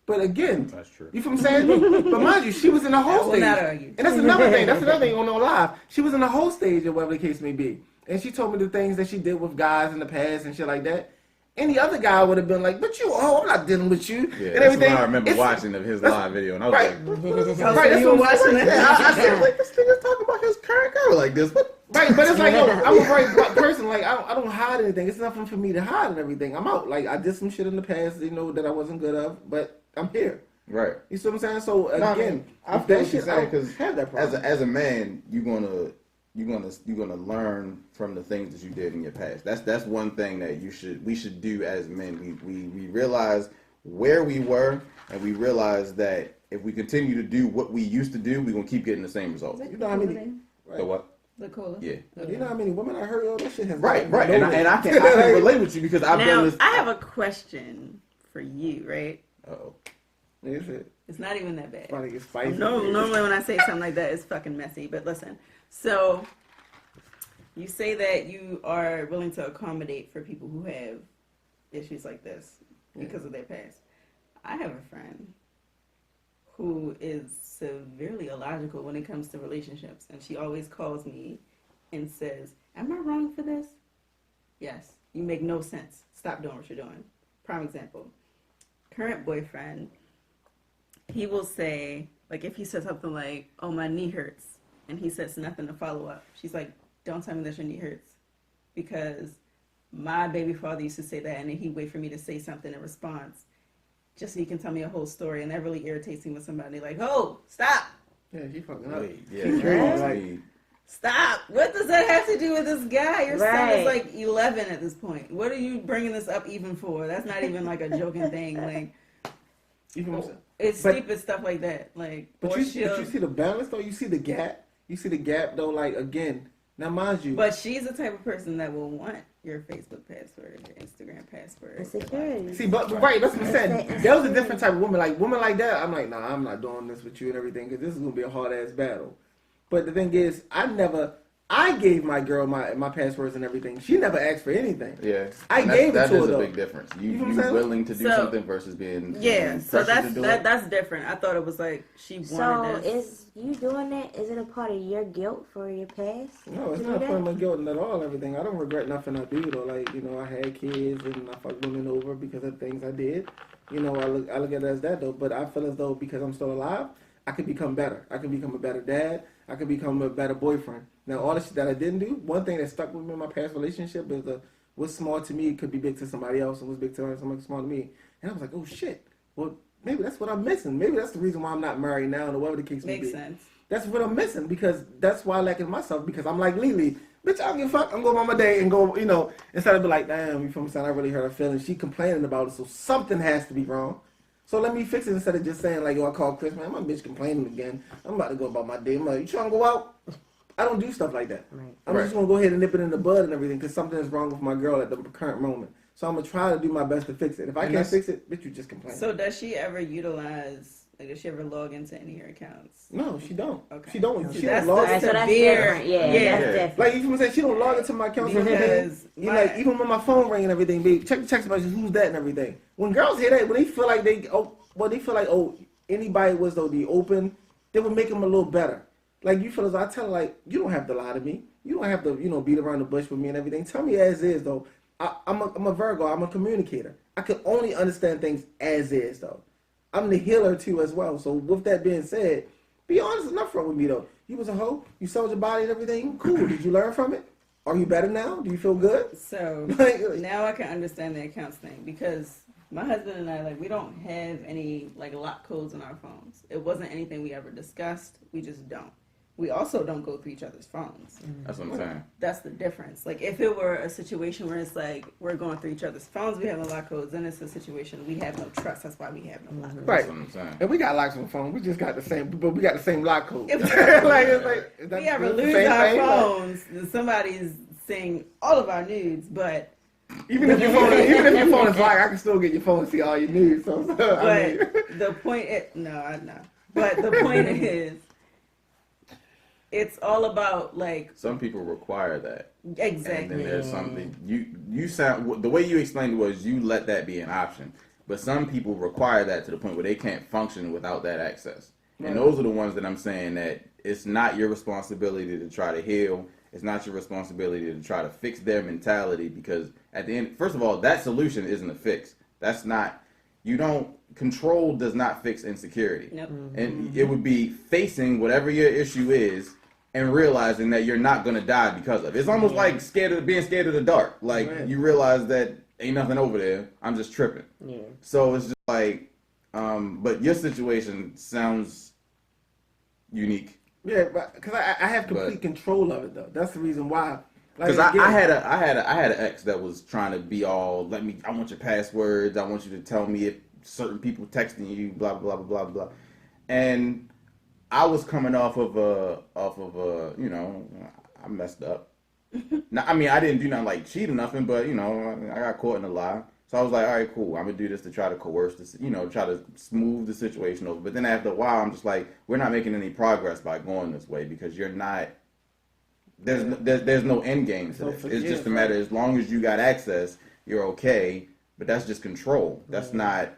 But again, that's true. You feel what I'm saying? But mind you, she was in the whole stage. And that's another thing. That's another thing on No Live. She was in the whole stage, or whatever the case may be. And she told me the things that she did with guys in the past and shit like that. any other guy would have been like, but you, I'm not dealing with you. Yeah, and that's everything. what I remember watching of his live video, and I was right. like, right, that's you were watching it. I said, like, this nigga's talking about his current girl like this. What? Right, but it's like, yo, I'm a very blunt person. Like, I don't hide anything. It's nothing for me to hide and everything. I'm out. Like, I did some shit in the past, that I wasn't good of, but I'm here. Right. You see what I'm saying? So again, I feel what you're saying, because have that problem. as a man, you're gonna learn from the things that you did in your past. That's one thing that we should do as men. We realize where we were, and we realize that if we continue to do what we used to do, we're gonna keep getting the same results. You know how many? Right. The what? The cola. Yeah. You know how many women I heard all that shit has Right. And I can relate with you because I've done this. I have a question for you, right? Uh-oh. It's not even that bad. Probably get spicy. Normally when I say something like that, it's fucking messy. But listen, so you say that you are willing to accommodate for people who have issues like this because of their past. I have a friend who is severely illogical when it comes to relationships, and she always calls me and says, "Am I wrong for this?" Yes. You make no sense. Stop doing what you're doing. Prime example. Current boyfriend. He will say, like, if he says something like, "Oh, my knee hurts," and he says nothing to follow up, she's like, "Don't tell me that your knee hurts," because my baby father used to say that, and then he'd wait for me to say something in response, just so he can tell me a whole story, and that really irritates me when somebody like, "Oh, stop!" Yeah, she fucking up. Yeah, Stop! What does that have to do with this guy? Your son Right. is like 11 at this point. What are you bringing this up even for? That's not even like a joking thing. Like, it's stupid stuff like that. Like, but you see the balance though. You see the gap. You see the gap though. Like again, now mind you. But she's the type of person that will want your Facebook password, your Instagram password. Security. See, but right, that's what I'm saying. That was a different type of woman. Like women like that, I'm like, nah, I'm not doing this with you and everything because this is gonna be a hard ass battle. But the thing is, I gave my girl my passwords and everything. She never asked for anything. Yeah, I gave it to her. That is though. a big difference. You willing to do So, something versus being so pressured that's different. I thought it was like she wanted So this. is you doing that? Is it a part of your guilt for your past? No, it's not a part of my guilt at all. Everything I don't regret nothing I do though. Like I had kids and I fucked women over because of things I did. I look at it as that though. But I feel as though because I'm still alive, I can become better. I can become a better dad. I could become a better boyfriend. Now, all the shit that I didn't do, one thing that stuck with me in my past relationship is what's small to me could be big to somebody else, and what's big to somebody small to me. And I was like, oh shit. Well, maybe that's what I'm missing. Maybe that's the reason why I'm not married now, or whatever the case may be. Makes sense. That's what I'm missing because that's why I lack in myself. Because I'm like Lily, bitch, I don't give a fuck. I'm going on my day and go, instead of be like, damn, you feel me? I really hurt her feelings. She complaining about it, so something has to be wrong. So let me fix it instead of just saying like, I called Chris, man, my bitch complaining again. I'm about to go about my day. I'm like, you trying to go out? I don't do stuff like that. Right. I'm just going to go ahead and nip it in the bud and everything because something is wrong with my girl at the current moment. So I'm going to try to do my best to fix it. If I can't fix it, bitch, you just complain. So does she ever does she ever log into any of your accounts? No, she don't. Okay. She don't. She That's don't log That's into different. Yeah, that's different. Like, you feel me saying? She don't log into my accounts and everything. Because Even when my phone ring and everything, babe, check the text messages, who's that and everything. When girls hear that, when they feel like anybody was the open, they would make them a little better. Like you feel as I tell her, like, you don't have to lie to me. You don't have to, beat around the bush with me and everything. Tell me as is though. I'm a Virgo. I'm a communicator. I can only understand things as is though. I'm the healer too as well. So with that being said, be honest enough with me though. You was a hoe. You sold your body and everything. Cool. Did you learn from it? Are you better now? Do you feel good? So now I can understand the accounts thing because my husband and I, we don't have any, lock codes on our phones. It wasn't anything we ever discussed. We just don't. We also don't go through each other's phones. That's what I'm saying. That's the difference. If it were a situation where it's we're going through each other's phones, we have no lock codes, then it's a situation we have no trust. That's why we have no lock codes. Right. That's what I'm saying. And we got locks on the phone. We just got the same, but we got the same lock code. If we we ever lose our phones, then somebody's seeing all of our nudes, but... Even if your phone is locked, I can still get your phone and see all your nudes. So the point is, But the point is, it's all about some people require that. Exactly. And then there's something you sound the way you explained it was you let that be an option, but some people require that to the point where they can't function without that access. And those are the ones that I'm saying that it's not your responsibility to try to heal It's not your responsibility to try to fix their mentality, because at the end, first of all, that solution isn't a fix. That's not, control does not fix insecurity. Nope. And it would be facing whatever your issue is and realizing that you're not going to die because of it. It's almost like being scared of the dark. Like, you realize that ain't nothing over there. I'm just tripping. Yeah. So it's just like, but your situation sounds unique. Yeah, because I have complete control of it though. That's the reason why. Because I had an ex that was trying to be all, I want your passwords. I want you to tell me if certain people texting you, blah blah blah blah blah. And I was coming off of a I messed up. Now, I mean, I didn't do nothing like cheat or nothing, but I got caught in a lie. So I was like, all right, cool. I'm gonna do this to try to coerce this, try to smooth the situation over. But then after a while, I'm just like, we're not making any progress by going this way, because you're not. There's no end game to this. It's just a matter, as long as you got access, you're okay. But that's just control. That's not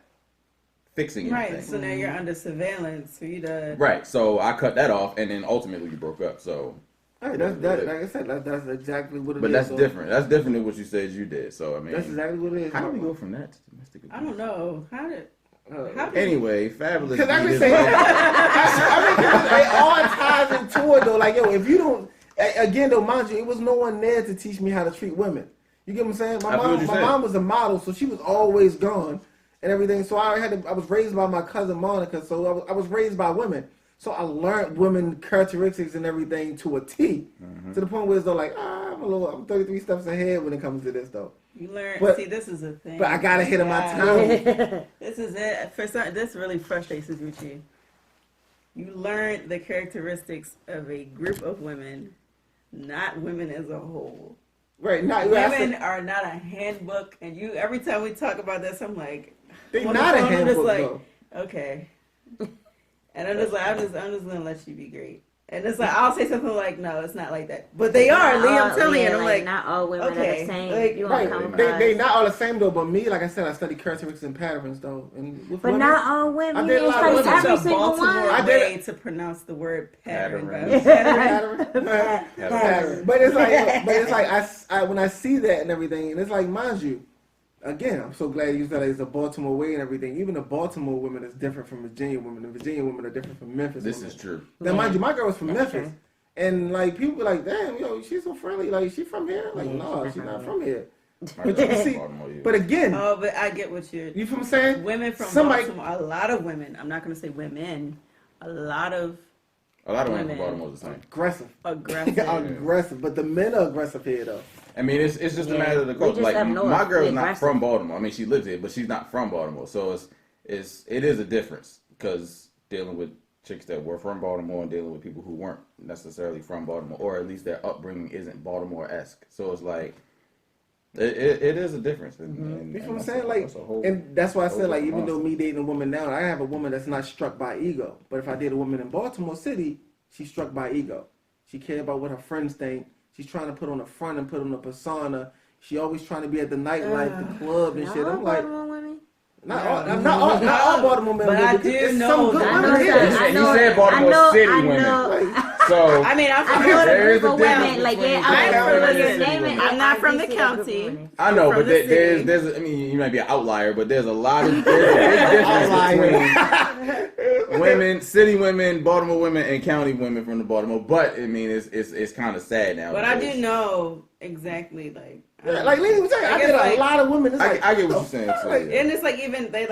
fixing anything. Right. So now you're under surveillance for you to. Right. So I cut that off, and then ultimately we broke up. So. Hey, like I said, that's exactly what it is. But that's different. That's different than what you said you did. So I mean, that's exactly what it is. How do we go from that to domestic abuse? I don't know. How did anyway, fabulous. Because I can say, it all ties into it though. Like, yo, if you don't, again though, mind you, it was no one there to teach me how to treat women. You get what I'm saying? My mom was a model, so she was always gone and everything. So I was raised by my cousin Monica, so I was raised by women. So I learned women characteristics and everything to a T, to the point where it's though like, I'm 33 steps ahead when it comes to this though. you learn? See, this is a thing. But I gotta hit my time. This is it. This really frustrates you. You learn the characteristics of a group of women, not women as a whole. Right. Women are not a handbook, and every time we talk about this, I'm like, they're not a handbook. I'm just like, though. okay. And I'm just like, I'm just gonna let you be great. And it's like, I'll say something like, no, it's not like that. But they are, Lee, I'm telling you. And I'm like, not all women are the same. Like, you right. They not all the same though, but me, like I said, I study characteristics and patterns though. And with but women, not all women. I did a lot of every single one. I did to pronounce the word pattern. Pattern. But it's like I when I see that and everything, and it's like, mind you, again, I'm so glad you said it's a Baltimore way and everything. Even the Baltimore women is different from Virginia women. The Virginia women are different from Memphis women. This is true. Now, mind you, my girl was from Memphis. And, like, people be like, damn, yo, she's so friendly. Like, she from here? Like, no, she's not from here. But you can see, but again. Oh, but I get what you feel what I'm saying? Women from Baltimore, a lot of women, I'm not going to say women, a lot of women from Baltimore are the same. Aggressive. But the men are aggressive here, though. I mean, it's just a matter of the culture. Like, my girl's not from Baltimore. I mean, she lives here, but she's not from Baltimore. So it is a difference, because dealing with chicks that were from Baltimore and dealing with people who weren't necessarily from Baltimore, or at least their upbringing isn't Baltimore-esque. So it's like, it is a difference. You know what I'm saying? Like, and that's why I said, like, even though me dating a woman now, I have a woman that's not struck by ego. But if I date a woman in Baltimore City, she's struck by ego. She cares about what her friends think. She's trying to put on a front and put on a persona. She always trying to be at the nightlife, the club and shit. I'm like, not all Baltimore women, but I do know. He said Baltimore City women. So I mean, I'm from women. Like, I'm not from the county. I know, but there's. I mean, you might be an outlier, but there's a big difference between women, city women, Baltimore women, and county women from the Baltimore. But I mean, it's kind of sad now. But I do know exactly, like. Like Lady was saying, I get a lot of women. It's I get what you're saying. And it's like, even they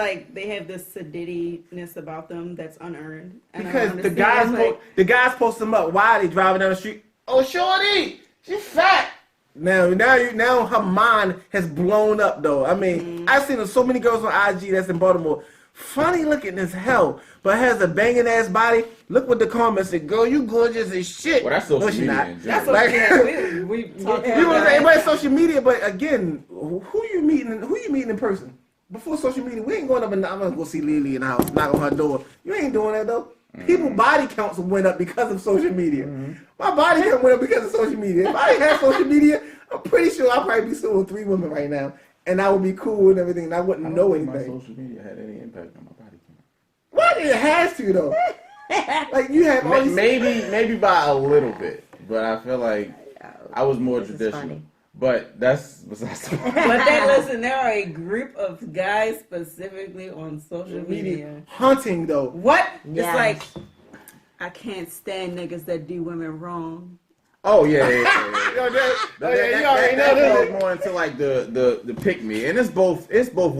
have this sedity-ness about them that's unearned. Because the guys post them up. Why are they driving down the street? Oh, shorty, she's fat. Now her mind has blown up though. I mean, I've seen so many girls on IG that's in Baltimore. Funny looking as hell, but has a banging ass body. Look what the comments say. Girl, you gorgeous as shit. Well, that's social media. Not. That's social media. We talked about that. Social media, but again, who you meeting in person? Before social media, we ain't going up and I'm gonna go see Lily in the house, knock on her door. You ain't doing that though. People body counts went up because of social media. My body count went up because of social media. If I didn't have social media, I'm pretty sure I'd probably be still with 3 women right now. And I would be cool and everything, and I wouldn't know anything. My social media had any impact on my body count. Well, it has to though. Like you have all these... maybe by a little bit, but I feel like I was more this traditional. Funny. But that's besides the point. But then listen, there are a group of guys specifically on social media hunting though. What? Yes. It's like I can't stand niggas that do women wrong. Oh yeah. You already know that this. falls more into like the pick me, and it's both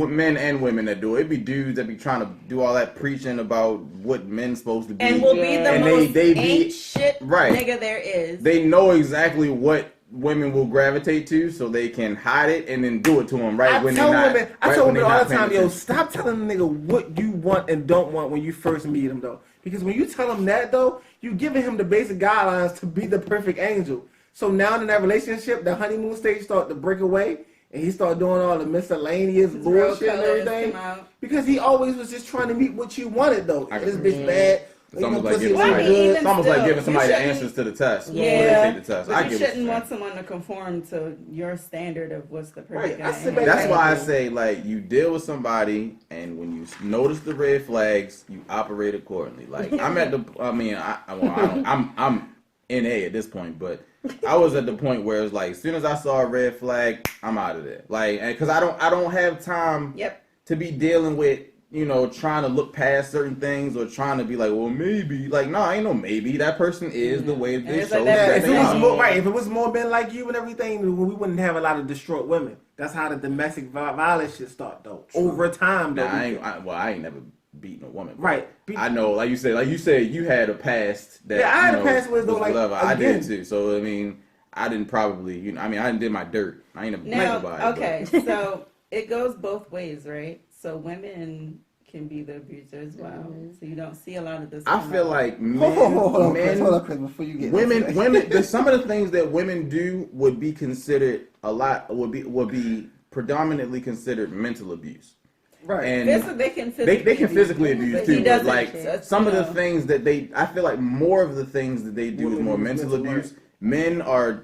men and women that do it. It be dudes that be trying to do all that preaching about what men's supposed to be, And will be the and most they ain't shit right. nigga there is. They know exactly what women will gravitate to, so they can hide it and then do it to them I tell women all the time, yo, attention. stop telling a nigga what you want and don't want when you first meet him though. Because when you tell him that though, you giving him the basic guidelines to be the perfect angel. So now in that relationship, the honeymoon stage start to break away, and he start doing all the miscellaneous bullshit and everything. Because he always was just trying to meet what you wanted though. This bitch bad. It's almost like giving somebody the answers to the test. Yeah, Take the test. But you shouldn't want someone to conform to your standard of what's the perfect guy. That's why I say, like, you deal with somebody, and when you notice the red flags, you operate accordingly. Like, I'm at the, I'm NA at this point, but I was at the point where it's like, as soon as I saw a red flag, I'm out of there. Like, because I don't have time to be dealing with, you know, trying to look past certain things or trying to be like, well, maybe. Like, no, ain't no maybe. That person is the way they show that they are. If it was more men like you and everything, we wouldn't have a lot of distraught women. That's how the domestic violence should start, though. True. Over time, though. I ain't never beaten a woman. Right. I know, like you said, you had a past that. Yeah, I had a past with though, like whatever. I did too. So I mean, I didn't probably, I didn't did my dirt. I ain't a nobody. Okay, so it goes both ways, right? So women can be the abuser as well. Mm-hmm. So you don't see a lot of this. I feel like hold up, Chris, before you get women. Some of the things that women do would be considered would be predominantly considered mental abuse. Right, and they can physically abuse too. But like some of the know. things that I feel like more of the things that they do is more mental abuse. Right. Men are,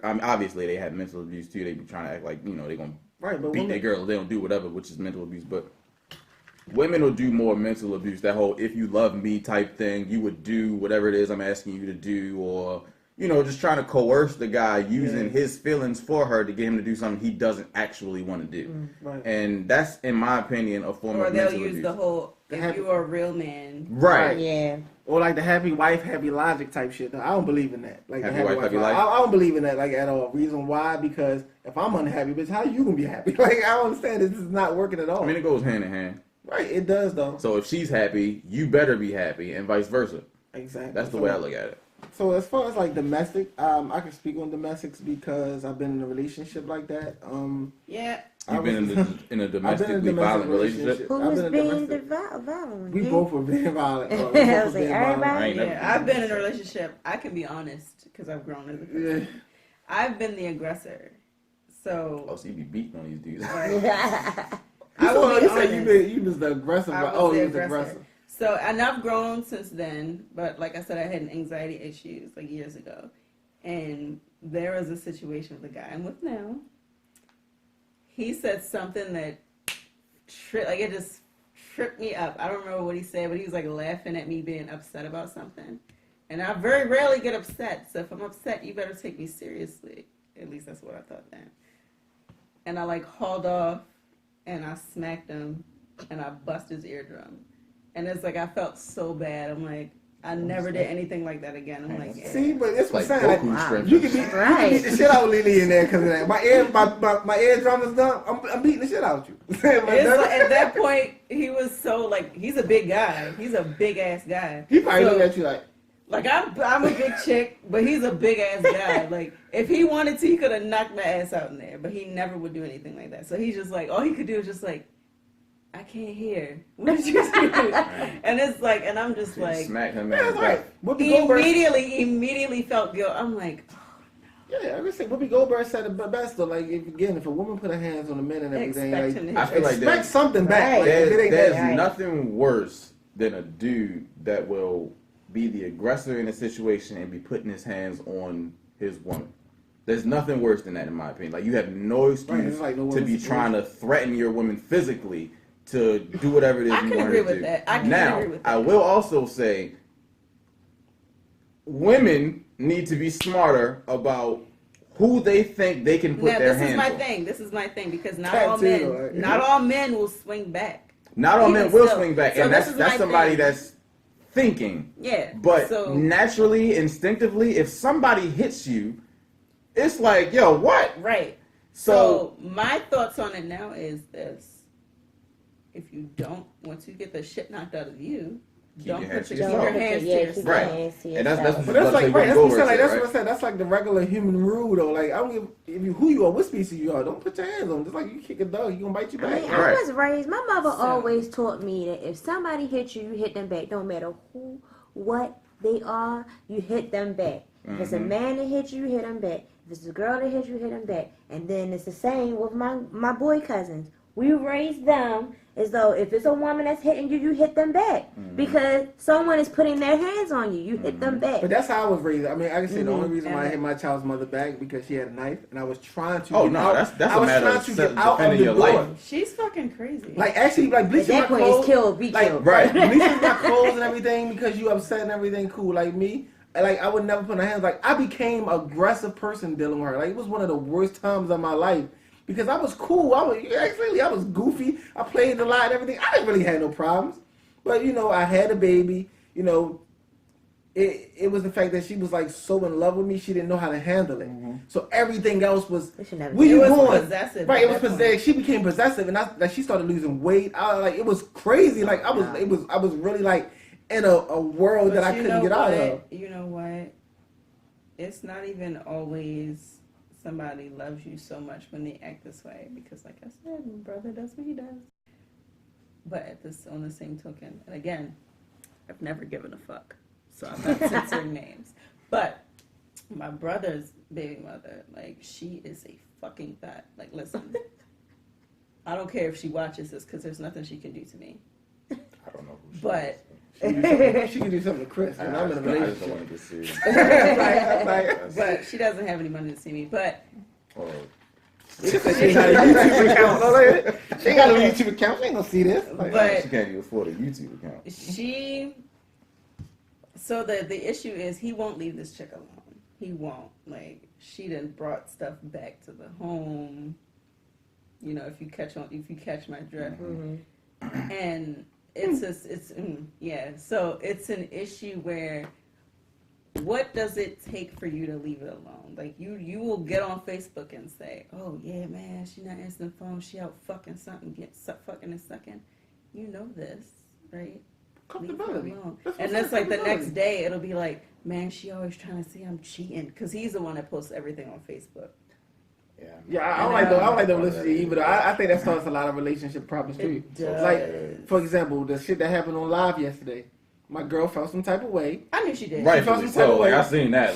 obviously they have mental abuse too. They be trying to act like they're gonna beat their girl. They don't do whatever, which is mental abuse. But women will do more mental abuse. That whole "if you love me" type thing. You would do whatever it is I'm asking you to do, or just trying to coerce the guy using his feelings for her to get him to do something he doesn't actually want to do. Right. And that's, in my opinion, a form of mental abuse. Or they'll use the whole, if you are a real man. Right. Yeah. Or like the happy wife, happy logic type shit. I don't believe in that. Like happy wife, happy life. I don't believe in that like at all. Reason why? Because if I'm unhappy, bitch, how you gonna be happy? Like, I don't understand. This is not working at all. It goes hand in hand. Right, it does though. So if she's happy, you better be happy, and vice versa. Exactly. That's the way I look at it. So as far as like domestic, I can speak on domestics because I've been in a relationship like that. Yeah. You've been in a domestically violent relationship? Who was being violent? We both were being violent. I was like, everybody? I've been in a relationship. I can be honest because I've grown as a person. Yeah. I've been the aggressor. So you be beating on these dudes. You was the aggressor. You was the aggressor. So, and I've grown since then, but like I said, I had an anxiety issues like years ago. And there was a situation with a guy I'm with now. He said something that it just tripped me up. I don't remember what he said, but he was like laughing at me being upset about something. And I very rarely get upset. So if I'm upset, you better take me seriously. At least that's what I thought then. And I like hauled off and I smacked him and I bust his eardrum. And it's like I felt so bad. I'm like, I never did anything like that again. I'm like, see, but it's like saying like, you can beat the shit out of Lily in there because of that. My eardrum is done. I'm beating the shit out of you. It's like, at that point, he was so like, he's a big guy. He's a big ass guy. He probably looked at you like I'm a big chick, but he's a big ass guy. Like if he wanted to, he could have knocked my ass out in there, but he never would do anything like that. So he's just like, all he could do is just like, I can't hear. What did you do? And it's like, and I'm just like, smack him. He immediately felt guilt. I'm like, oh no. Yeah, I was saying Whoopi Goldberg said it best though. Like if a woman put her hands on a man and everything, I feel like expect something back. There's nothing worse than a dude that will be the aggressor in a situation and be putting his hands on his woman. There's nothing worse than that, in my opinion. Like, you have no excuse to be trying to threaten your woman physically to do whatever it is you want her to do. Now, I will also say, women need to be smarter about who they think they can put their hands on. This is my thing because not all men will swing back. Not all men will swing back, and that's somebody that's thinking. Yeah. But naturally, instinctively, if somebody hits you, it's like, yo, what? Right. So my thoughts on it now is this: if you don't, once you get the shit knocked out of you, don't put your hands to yourself. Right. And that's what I said. That's like the regular human rule, though. Like, I don't give if you who you are, what species you are. Don't put your hands on. Just like you kick a dog, he gonna bite you back. I mean, I was raised. My mother always taught me that if somebody hits you, you hit them back. Don't matter who, what they are, you hit them back. If it's a man that hits you, you hit them back. If it's a girl that hits you, hit them back. And then it's the same with my boy cousins. We raised them as though if it's a woman that's hitting you, you hit them back. Because someone is putting their hands on you. You hit them back. But that's how I was raised. I mean, I can say the only reason why I hit my child's mother back because she had a knife, and I was trying to that's a matter of defending your life. She's fucking crazy. Like, actually, like, bleaching my clothes. Be killed. Right. Bleaching my clothes and everything because you upset and everything, cool. Like, me, like, I would never put my hands. Like, I became an aggressive person dealing with her. Like, it was one of the worst times of my life. Because I was cool. I was goofy. I played a lot and everything. I didn't really have no problems. But, I had a baby. It was the fact that she was, like, so in love with me, she didn't know how to handle it. So everything else was, where you going? Possessive. Right, it was possessive. She became possessive, and she started losing weight. It was crazy. Like, I was really, like, in a world that I couldn't get out of. You know what? It's not even always somebody loves you so much when they act this way because, like I said, my brother does what he does. But on the same token, and again, I've never given a fuck, so I'm not censoring names. But my brother's baby mother, like, she is a fucking thot. Like, listen, I don't care if she watches this because there's nothing she can do to me. I don't know who she but. is. She can do something to Chris, and I'm in a relationship. I just don't want to get serious. But she doesn't have any money to see me. But she ain't got a YouTube account. She ain't got a YouTube account. She ain't gonna see this. But she can't even afford a YouTube account. So the issue is he won't leave this chick alone. He won't. Like, she done brought stuff back to the home. If you catch my drift, and. So it's an issue where what does it take for you to leave it alone? Like, you will get on Facebook and say, oh yeah, man, she not answering the phone, she out fucking something, fucking and sucking. You know this, right? Leave her alone. And that's like the next day it'll be like, man, she always trying to say I'm cheating because he's the one that posts everything on Facebook. I don't like them listening either. I think that starts a lot of relationship problems too. Like, for example, the shit that happened on live yesterday. My girl felt some type of way. I knew she did. Right, I seen that.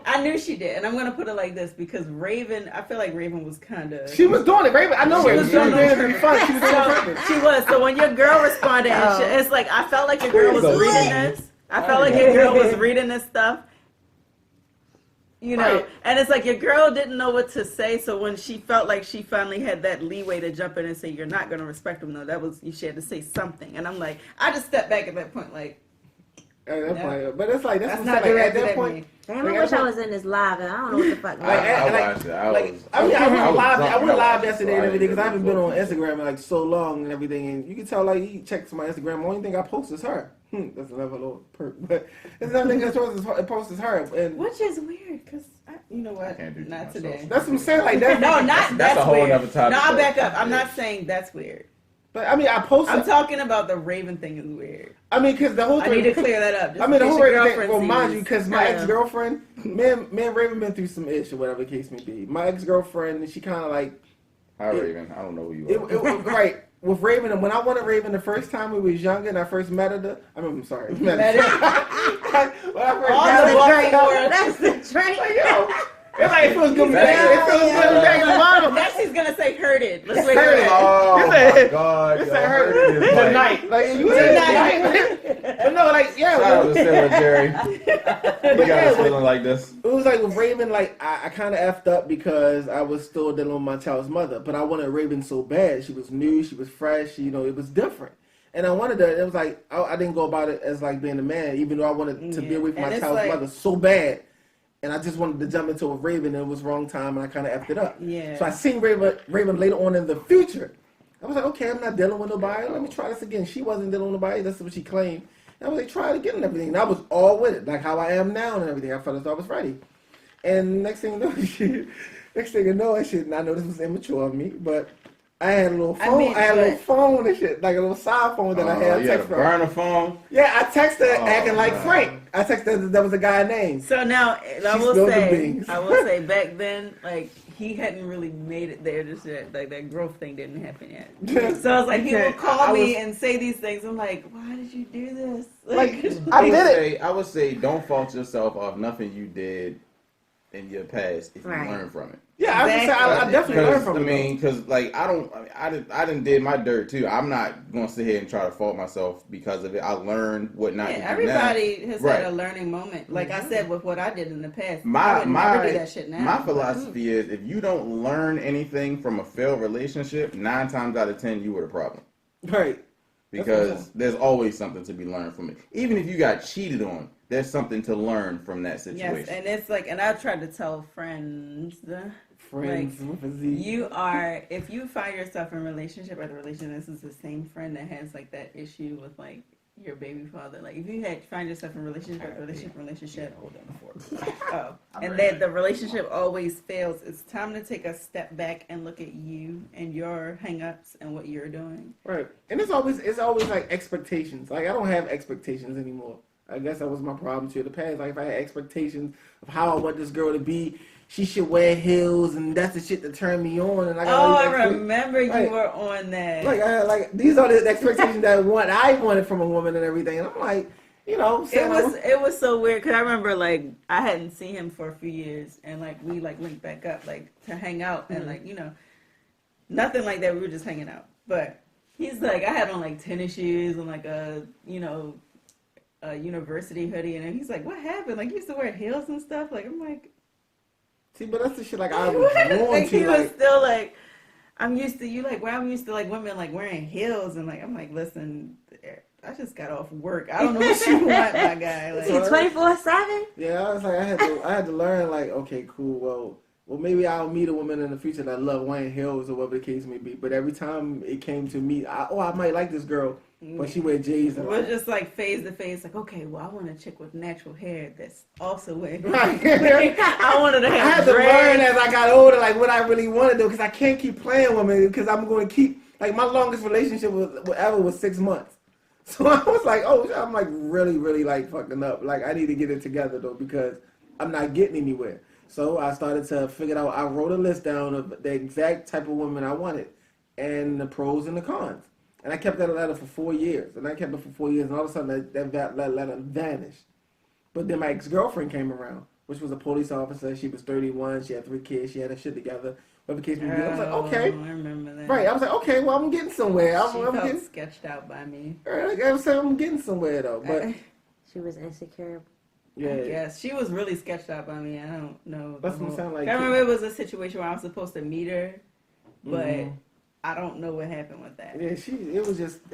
I knew she did, and I'm gonna put it like this because I feel like Raven was kind of. She was doing it, Raven. I know Raven. She was doing it to be funny. She was doing it. She was. So when your girl responded, it's like I felt like your girl was reading this. I felt like your girl was reading this stuff. Right. And it's like your girl didn't know what to say, so when she felt like she finally had that leeway to jump in and say, you're not going to respect him, though, she had to say something. And I'm like, I just stepped back at that point, like, but it's like, that's not directed at that point. Damn, I wish I was in this live, and I don't know what the fuck. I watched it. I went live yesterday and everything, because I haven't been on Instagram in like so long and everything, and you can tell, like, you check my Instagram, the only thing I post is her. That's another little perk, but it's another thing I post is her. And which is weird, because, you know what, not today. That's what I'm saying, like, that's a whole weird. other topic. No, I'll back up. I'm not saying that's weird. But I mean, I posted. I'm talking about the Raven thing is weird. I mean, because the whole thing. I need to clear that up. I mean, the whole Raven thing. Well, mind you, because my ex-girlfriend, me and Raven been through some ish or whatever the case may be. My ex-girlfriend, she kind of like. Hi, Raven. I don't know who you are. Right. With Raven, and when I wanted Raven the first time we was younger and I first met her, I'm sorry. Met her. That's the train. It's like it feels good. It feels good back to mama. Next he's gonna say hurted. Let's wait. Oh my God! It's like hurted. Good night. Like you said night. But no, like Shout out to Sarah Jerry. You got us feeling like this. It was like with Raven, like I kind of effed up because I was still dealing with my child's mother, but I wanted Raven so bad. She was new, she was fresh. It was different. And I wanted her. It was like I didn't go about it as like being a man, even though I wanted to be away from my child's mother so bad. and I just wanted to jump into a Raven, and it was wrong time, and I kind of effed it up. Yeah. So I seen Raven later on in the future. I was like, okay, I'm not dealing with nobody. Let me try this again. She wasn't dealing with nobody. That's what she claimed. And I was like, try it again and everything. And I was all with it, like how I am now and everything. I felt as though I was ready. And next thing you know, and I know this was immature of me, but I had a little phone. I had a little phone and shit, like a little side phone that I had. You had a burner phone? Yeah, I texted her acting like Frank. I texted that was a guy name. So now I will say back then, like he hadn't really made it there just yet. Like that growth thing didn't happen yet. So I was like, he would call me and say these things. I'm like, why did you do this? I would say, don't fault yourself off nothing you did in your past if you learn from it. Yeah, I definitely learned from it. I mean, because like I didn't did my dirt too. I'm not gonna sit here and try to fault myself because of it. I learned what not to do. Everybody has had a learning moment. Like I said, with what I did in the past, I would never do that shit now. My philosophy is, if you don't learn anything from a failed relationship, 9 times out of 10 you were the problem. Right. Because there's always something to be learned from it. Even if you got cheated on, there's something to learn from that situation. Yes, and it's like, and I tried to tell friends, like, with a Z. You are, if you find yourself in a relationship, or the relationship, this is the same friend that has like that issue with like your baby father. Like if you find yourself in a relationship, and that the relationship always fails, it's time to take a step back and look at you and your hang-ups and what you're doing. Right, and it's always like expectations. Like I don't have expectations anymore. I guess that was my problem too in the past. Like if I had expectations of how I want this girl to be, she should wear heels, and that's the shit that turned me on. And I remember you were on that. Like these are the expectations that I wanted from a woman and everything. And I'm like, you know, it was so weird because I remember like I hadn't seen him for a few years, and like we like linked back up like to hang out, and like nothing like that. We were just hanging out, but he's like, I had on like tennis shoes and like a university hoodie, and he's like, what happened? Like you used to wear heels and stuff. Like I'm like. See, but that's the shit like I was born like, to. He was still like, I'm used to like women like wearing heels, and like I'm like, listen, I just got off work. I don't know what you want, my guy. Like, 24/7. Yeah, I was like, I had to learn like, okay, cool. Well, maybe I'll meet a woman in the future that love wearing heels or whatever the case may be. But every time it came to me, I might like this girl. But she wear J's. And we're just like phase to phase, like, okay, well, I want a chick with natural hair that's also wearing. Right. I wanted to have. I had to learn as I got older, like what I really want to do, because I can't keep playing women, because I'm going to keep like my longest relationship ever was 6 months. So I was like, oh, I'm like really, really like fucking up. Like I need to get it together though, because I'm not getting anywhere. So I started to figure out. I wrote a list down of the exact type of woman I wanted, and the pros and the cons. And I kept that letter for 4 years. And I kept it for 4 years. And all of a sudden, that letter vanished. But then my ex-girlfriend came around, which was a police officer. She was 31. She had 3 kids. She had her shit together. Whatever case may be. I was like, okay. I remember that. Right. I was like, okay, well, I'm getting somewhere. I'm getting sketched out by me. Right, I was saying I'm getting somewhere, though. But she was insecure. Yeah. Yes, she was really sketched out by me. I don't know. That's what it sounded like. I remember it was a situation where I was supposed to meet her, but... I don't know what happened with that. Yeah, it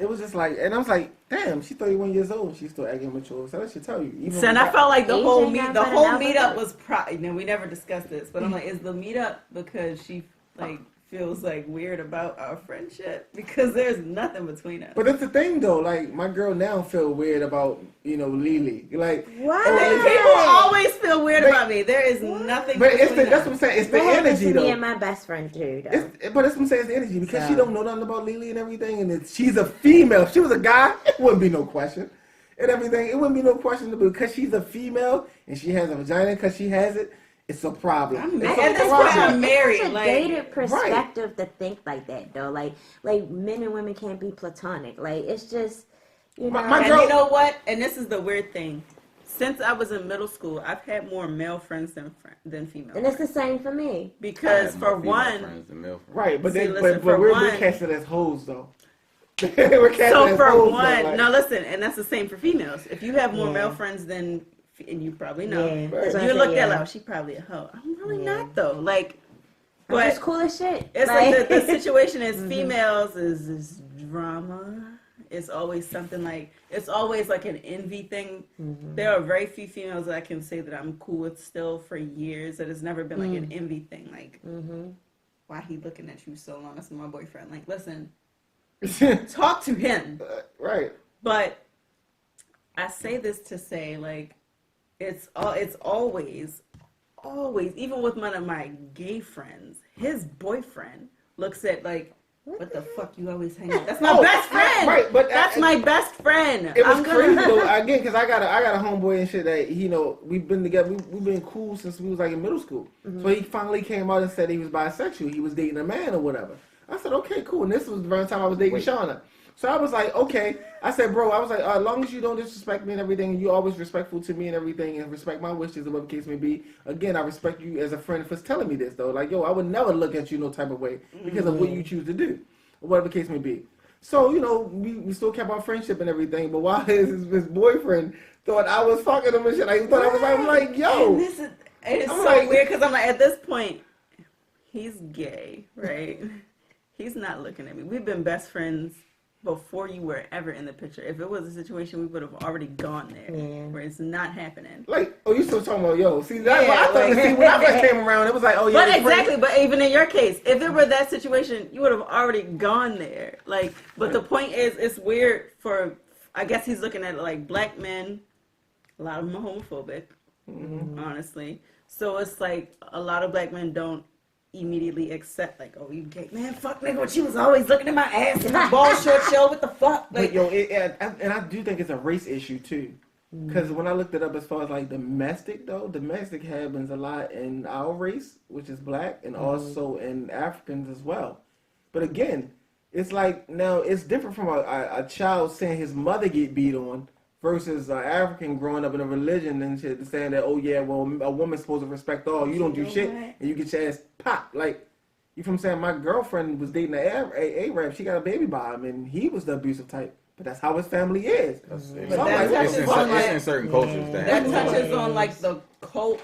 was just like, and I was like, damn, she's 31 years old, she's still acting mature. So that should tell you. And I felt like the whole meetup was we never discussed this, but I'm like, is the meetup because she like feels like weird about our friendship? Because there's nothing between us. But that's the thing though, like my girl now feel weird about, Lily. Like what? People always feel weird about me. There is nothing but between us. That's what I'm saying. It's the energy though. Me and my best friend too. But that's what I'm saying, it's the energy. Because she don't know nothing about Lily and everything, and she's a female. If she was a guy, it wouldn't be no question. And everything, it wouldn't be no question because she's a female and she has a vagina because she has it. It's a problem. And that's why I'm married. It's a dated perspective to think like that, though. Like men and women can't be platonic. Like it's just, My girl, and you know what? And this is the weird thing. Since I was in middle school, I've had more male friends than female. And it's the same for me. Because for one, right? But we're casted as hoes, though. So for one, no, listen, and that's the same for females. If you have more male friends than and you probably know. Yeah, right. You look at like, she probably a hoe. I'm really not though. Like, but it's cool as shit. It's like the situation is females is drama it's always something like, it's always like an envy thing. Mm-hmm. There are very few females that I can say that I'm cool with still for years. That has never been like an envy thing. Like, why he looking at you so long? That's my boyfriend. Like, listen, talk to him. Right. But I say this to say, like, it's always, even with one of my gay friends, his boyfriend looks at like, what the fuck you always hang out? That's my best friend. Right, but that's my best friend. It was crazy though. Again, because I got a homeboy and shit that we've been together. We've been cool since we was like in middle school. So he finally came out and said he was bisexual. He was dating a man or whatever. I said, okay, cool. And this was the first time I was dating Shauna. So I was like, okay. I said, bro, I was like, as long as you don't disrespect me and everything, and you're always respectful to me and everything, and respect my wishes and whatever the case may be. Again, I respect you as a friend for telling me this, though. Like, yo, I would never look at you no type of way because of what you choose to do, or whatever the case may be. So, we still kept our friendship and everything, but while his boyfriend thought I was fucking him and shit, I thought I'm like, yo. It's so weird because I'm like, at this point, he's gay, right? He's not looking at me. We've been best friends before you were ever in the picture. If it was a situation, we would have already gone there, where it's not happening. Like, you still talking about, yo, see, when I first came around, it was like, oh, yeah. But exactly, but even in your case, if it were that situation, you would have already gone there. Like, but the point is, it's weird I guess he's looking at it like black men, a lot of them are homophobic, honestly. So it's like, a lot of black men don't immediately accept, like, oh, you gay, man, fuck nigga, but she was always looking at my ass and my ball short show, what the fuck? Like, but yo, and I do think it's a race issue too, because when I looked it up as far as like domestic happens a lot in our race, which is black, and also in Africans as well. But again, it's like, now it's different from a child saying his mother get beat on versus an African growing up in a religion and shit saying that, oh yeah, well, a woman's supposed to respect all. You don't do shit and you get your ass popped. Like, you know what I'm saying? My girlfriend was dating an Arab. She got a baby by him and he was the abusive type. But that's how his family is. It's in certain cultures that touches on like the cult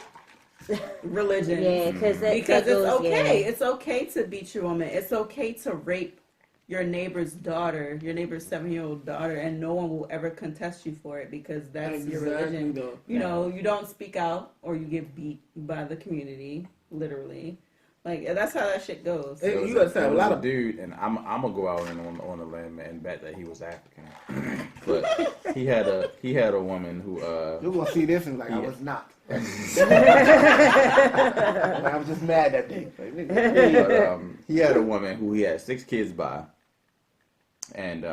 religion. Yeah, because it's okay. Yeah. It's okay to beat your woman. It's okay to rape your neighbor's daughter, your neighbor's 7-year-old daughter, and no one will ever contest you for it because that's your religion. Though. You don't speak out or you get beat by the community, literally. Like, that's how that shit goes. So you gotta say a lot of dude, and I'm gonna go out on a limb and bet that he was African, but he had a woman who you're gonna see this and like I was not. I was just mad that day. He had a woman who he had 6 kids by, and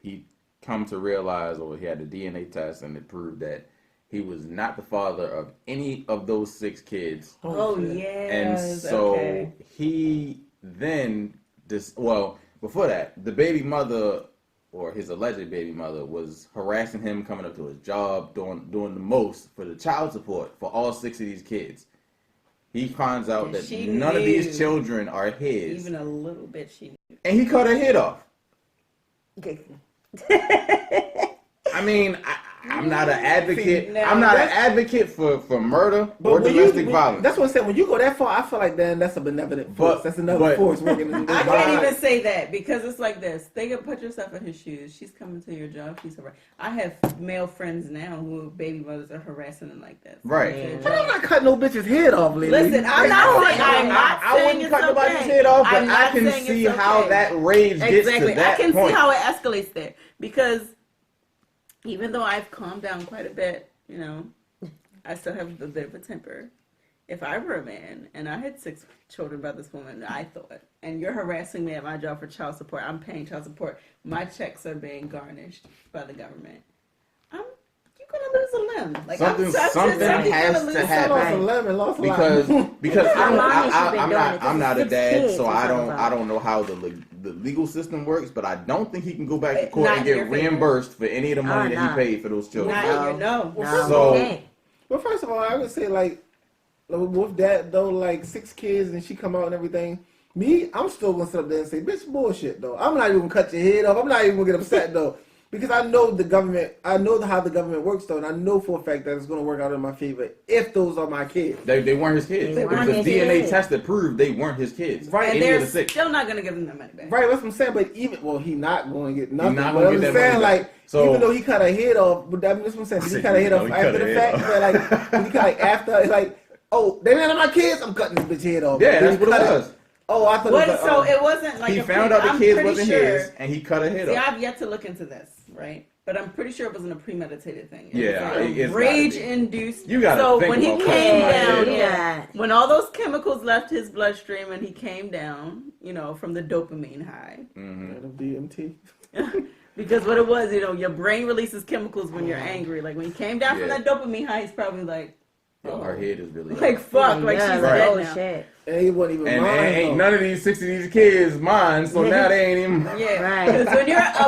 he come to realize, or he had a DNA test, and it proved that he was not the father of any of those 6 kids. Oh yeah. And so he then before that, the baby mother, or his alleged baby mother, was harassing him, coming up to his job, doing the most for the child support for all 6 of these kids. He finds out that none of these children are his. Even a little bit she knew. And he cut her head off. I mean, I'm not an advocate. I'm not an advocate for murder or domestic violence. That's what I'm saying. When you go that far, I feel like then that's a benevolent force. That's another force working in the I can't even say that because it's like this. Think of, put yourself in his shoes. She's coming to your job. She's harassing. I have male friends now who baby mothers are harassing them like this. Right. But I'm not cutting no bitch's head off, lady. Listen, I wouldn't cut nobody's head off, but I can see how that rage gets to that point. I can see how it escalates there because even though I've calmed down quite a bit, I still have a bit of a temper. If I were a man and I had 6 children by this woman, I thought, and you're harassing me at my job for child support, I'm paying child support, my checks are being garnished by the government, you're gonna lose a limb. Like something has to happen because I'm not a dad, so I don't know how the legal system works, but I don't think he can go back to court and get reimbursed for any of the money that he paid for those children. Well, first of all, I would say like with that though, like 6 kids and she come out and everything. Me, I'm still gonna sit up there and say, bitch, bullshit though. I'm not even gonna cut your head off. I'm not even gonna get upset though. Because I know the government, I know how the government works though, and I know for a fact that it's going to work out in my favor if those are my kids. They weren't his kids. Because DNA tested proved they weren't his kids. Right. And they're still not going to give them the money back. Right, that's what I'm saying. But even, well, he not going to get nothing. He not but gonna I'm get that saying, money like, back. So, even though he cut her head off, but that's what I'm saying. Did he cut her head off after the fact? But like, he cut like after, it's like, oh, they not my kids, I'm cutting this bitch head off. Yeah, that's what it was. Oh, I thought it was like, so it wasn't like he found out the kids wasn't his, and he cut her head off. I've yet to look into this, right? But I'm pretty sure it wasn't a premeditated thing. It's rage-induced. You gotta so think when he about came down, yeah, when all those chemicals left his bloodstream and he came down, from the dopamine high. DMT. Because what it was, your brain releases chemicals when you're angry. Like when he came down from that dopamine high, he's probably like, her head is really like fuck, like she's dead now. Shit. And he wasn't even and mine. Ain't none of these 60 these kids mine, so now they ain't even. Yeah, right. Because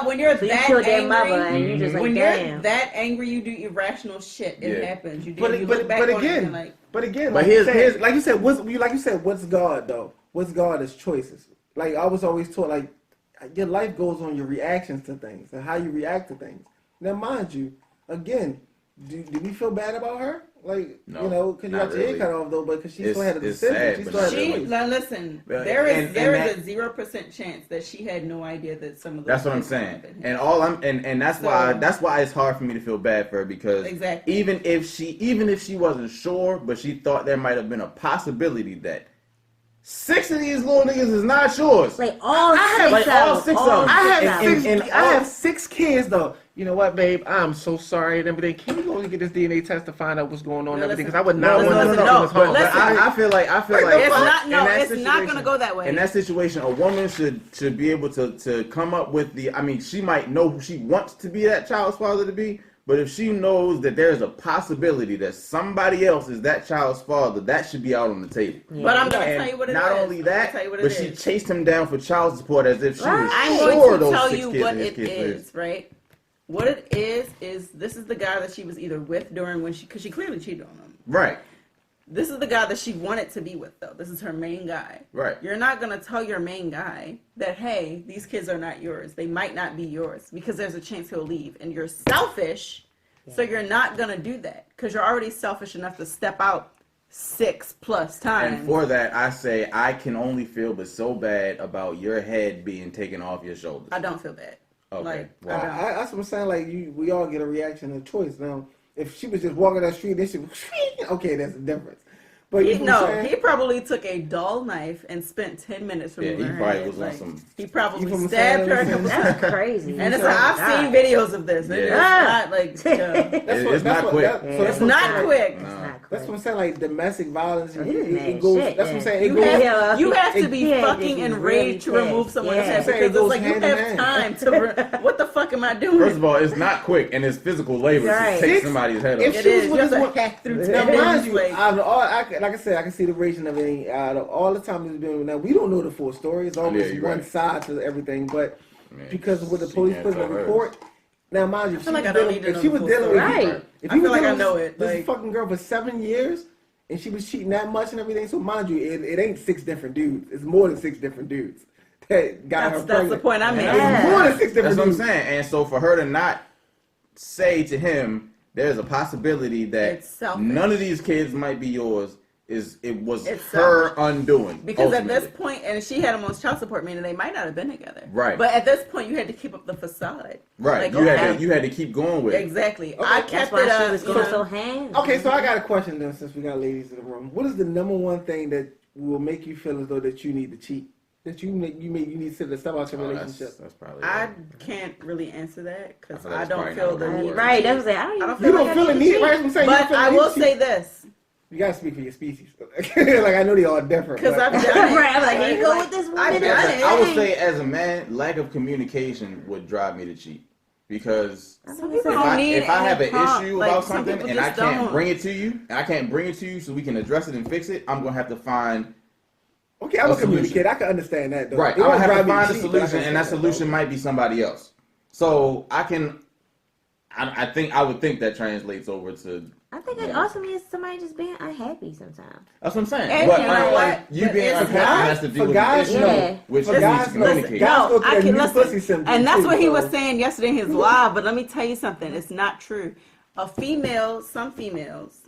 when you're so that you angry, mother and you're just like, when damn. you're that angry, you do irrational shit. It happens. You But again, like here's like you said, what's God though? What's God is choices. Like I was always taught, like your life goes on your reactions to things and how you react to things. Now, mind you, again, do we feel bad about her? Like, no, because you got your head cut off though, but because she still had a decision. Listen, there is a 0% chance that she had no idea that some of those. That's what I'm saying, and that's why it's hard for me to feel bad for her because even if she wasn't sure, but she thought there might have been a possibility that 6 of these little niggas is not yours. Like all six of them. I have 6 kids though. You know what, babe? I'm so sorry and everything. Can we go and get this DNA test to find out what's going on and everything? Because I would not want to no. But I feel like it's not gonna go that way. In that situation, a woman should be able to come up with the. I mean, she might know who she wants to be that child's father to be. But if she knows that there's a possibility that somebody else is that child's father, that should be out on the table. Yeah. But I'm going to tell you what it is. Not only that, but she chased him down for child support as if she was I'm sure going to those tell 6 you kids what his it kids is, right? What it is this is the guy that she was either with during because she clearly cheated on him. Right. This is the guy that she wanted to be with, though. This is her main guy. Right. You're not going to tell your main guy that, hey, these kids are not yours. They might not be yours because there's a chance he'll leave. And you're selfish, so you're not going to do that because you're already selfish enough to step out 6+ times. And for that, I say I can only feel but so bad about your head being taken off your shoulders. I don't feel bad. Okay. That's what I'm saying. Like we all get a reaction and a choice. Now, if she was just walking down the street, then she was okay. That's the difference. But he probably took a dull knife and spent 10 minutes removing her head. He probably stabbed her a couple times. That's crazy. And I've seen videos of this. It's not like it's not quick. It's not quick. That's what I'm saying. Like domestic violence, it goes. That's what I'm saying. You have to be fucking enraged to remove someone's head because it's like you have time to. What the fuck am I doing? First of all, it's not quick and it's physical labor to take somebody's head off. It is. You have to hack through. Now, mind you, like I said, I can see the raging of everything. Out of all the time it's been now, we don't know the full story. It's always one side to everything, but because of what the police put in the report. Now, mind you, if she was dealing with if you with this fucking girl for 7 years and she was cheating that much and everything, so mind you, it ain't 6 different dudes. It's more than 6 different dudes that got her pregnant. That's the point I made. It's more than 6 different dudes. That's what I'm saying. And so for her to not say to him, there's a possibility that none of these kids might be yours. It was her undoing. Because ultimately. At this point, and she had him on child support, meaning they might not have been together. Right. But at this point, you had to keep up the facade. Right. Like, you had to keep going with it. Exactly. Okay, I kept it up. She was going so hands. Okay, so I got a question then, since we got ladies in the room. What is the number one thing that will make you feel as though that you need to cheat? That you need to step out your relationship? That's probably. I can't really answer that because I don't feel the need. Right. That's what I'm saying. You don't feel the need. Right. I'm saying. But I will say this. You gotta speak for your species. Like I know they all different. Because I've done it. Right, I'm like, can you go with this woman? I would say, as a man, lack of communication would drive me to cheat. Because if I have an issue about something and I can't bring it to you, so we can address it and fix it, I'm gonna have to find. Okay, I'm a communicator. I can understand that though. Right, I'm gonna have to find a solution, and that solution might be somebody else. So I would think that translates over to. I think it also means somebody just being unhappy sometimes. That's what I'm saying. And but you know what? you being unhappy has to do with guys, the no. issue, which For needs guys, to communicate. guys go through I that can new listen. pussy symptom And that's too, what he so- was saying yesterday in his live. But let me tell you something. It's not true. Some females,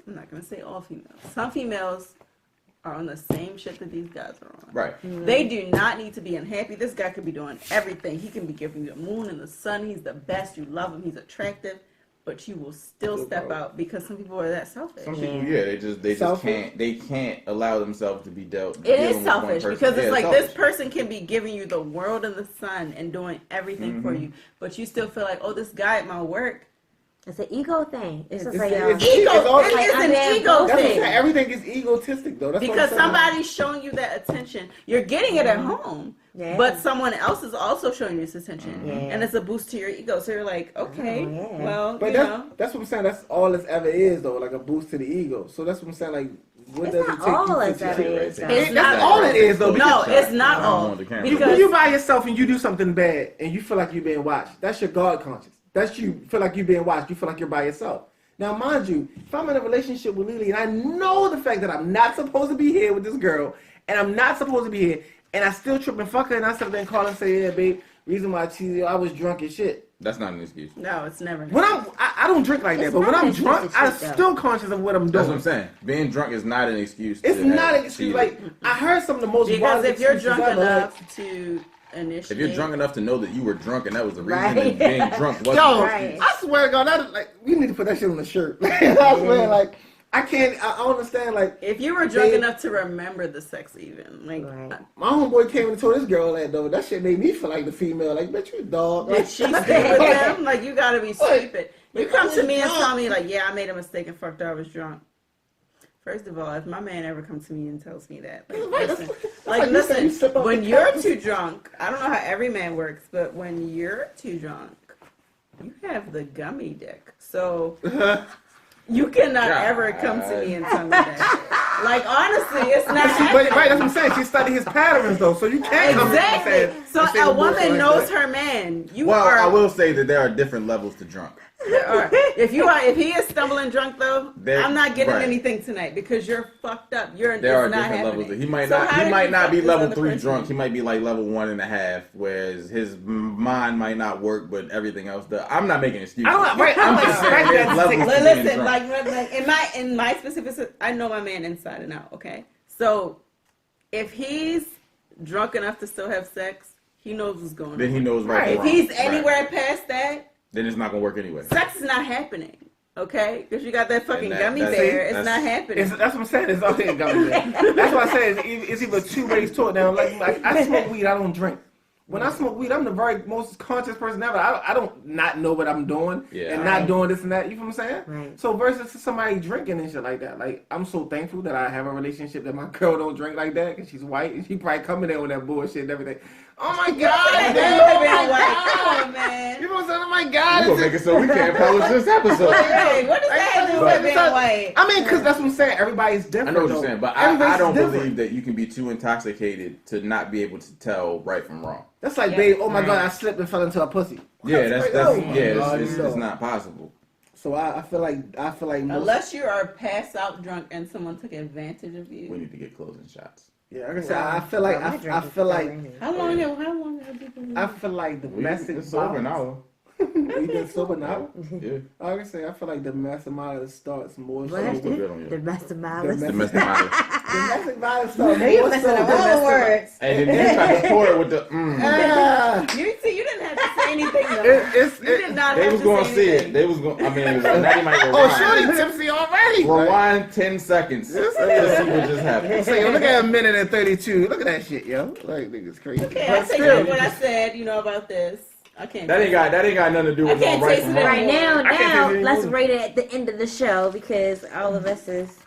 I'm not going to say all females, some females are on the same shit that these guys are on. Right. They do not need to be unhappy. This guy could be doing everything. He can be giving you the moon and the sun. He's the best. You love him. He's attractive. But you will still step out because some people are that selfish. Some people, they just can't allow themselves to be dealt. It is selfish because it's like selfish. this person can be giving you the world and the sun and doing everything for you, but you still feel like, oh, this guy at my work. It's an ego thing. It's just like It's ego. It is an ego That's what I'm thing. saying. Everything is egotistic, though. That's Because what I'm saying. somebody's showing you that attention. You're getting it at home, but someone else is also showing you this attention. And it's a boost to your ego. So you're like, okay, well, But that's what I'm saying. That's all this ever is, though, like a boost to the ego. So that's what I'm saying. Like, what does it take all you it's to ever change? is, though. It's That's not all it is, though. No, it's not all. Because when you by yourself and you do something bad and you feel like you're being watched, that's your God conscience. That's you feel like you're being watched. You feel like you're by yourself. Now, mind you, if I'm in a relationship with Lily and I know the fact that I'm not supposed to be here with this girl and I'm not supposed to be here and I still trip and fuck her and I still then call and say, yeah, babe, reason why I cheated, I was drunk and shit. That's not an excuse. No, it's never. When I don't drink like that, but when I'm drunk, I'm still conscious of what I'm doing. That's what I'm saying. Being drunk is not an excuse. It's not an excuse. Like, I heard some of the most because violent if you're excuses drunk ever. enough to initiate, if you're drunk enough to know that you were drunk and that was the reason, Right. and being drunk wasn't. Yo, Right. I swear to God, that is like we need to put that shit on the shirt. I swear, like I can't. I don't understand. Like if you were drunk enough to remember the sex, even like. my homeboy came and told this girl that though. That shit made me feel like the female. Like, bitch, you a dog. Did Like, she stay with them? Like, you gotta be stupid. You come to me and tell me, like, yeah, I made a mistake and fucked her, I was drunk. First of all, if my man ever comes to me and tells me that, listen, when you're too drunk, I don't know how every man works, but when you're too drunk, you have the gummy dick. So you cannot ever come to me and tell me that. Like, honestly, it's not happening. Right, that's what I'm saying. She studied his patterns though, so you can't Exactly. So a woman knows her man. I will say that there are different levels to drunk. If he is stumbling drunk though, I'm not getting anything tonight because you're fucked up. There are different levels. He might not be level 3 drunk. He might be like level 1.5, whereas his mind might not work, but everything else does. I'm not making excuses. I'm just saying there's levels to being listen, drunk. like in my specific, I know my man inside and out. Okay, so if he's drunk enough to still have sex, he knows what's going on. Then he knows right. If he's anywhere past that, then it's not gonna work anyway. Sex is not happening, okay? Because you got that fucking gummy bear. It's not happening. That's what I'm saying. It's okay, gummy bear. That's what I said. It's either two ways to it. Now, like I smoke weed, I don't drink. When I smoke weed, I'm the very most conscious person ever. I don't not know what I'm doing and not doing this and that. You know what I'm saying? Right. So versus somebody drinking and shit like that. Like, I'm so thankful that I have a relationship that my girl don't drink like that because she's white and she probably coming in with that bullshit and everything. Oh my God, man. Oh my God. Come on, man. You know what I'm saying? Oh my God. You're gonna make it so we can't publish this episode. Hey, what does that have to do with being white? I mean, because that's what I'm saying. Everybody's different. I know what you're though. saying, but I don't different. believe that you can be too intoxicated to not be able to tell right from wrong. That's like, babe, oh my God, I slipped and fell into a pussy. Yeah, it's it's not possible. So I feel like unless you are passed out drunk and someone took advantage of you. We need to get closing shots. Yeah, like I said, I feel like how long have you been? I feel like the message It's over now. We been sober now. Yeah. Like I say, I feel like the domestic violence starts more so. What? The Domestic violence. domestic violence. Domestic violence starts Now you're more messing so. up all the words. And then you tried to pour it with the You didn't have to say anything though. You did not They have was to gonna say see anything. it. They was gonna. I mean, now you might rewind. Oh, shorty tipsy already. Rewind 10 seconds. Let's see what just happened. So yo, look at a minute and 32. Look at that shit, yo. Like niggas crazy. Okay, But I take still, back what I said, about this. I can't. That ain't got nothing to do with I can't no right taste from it wrong. Right now, I can't take it let's anymore. rate it at the end of the show because all of us is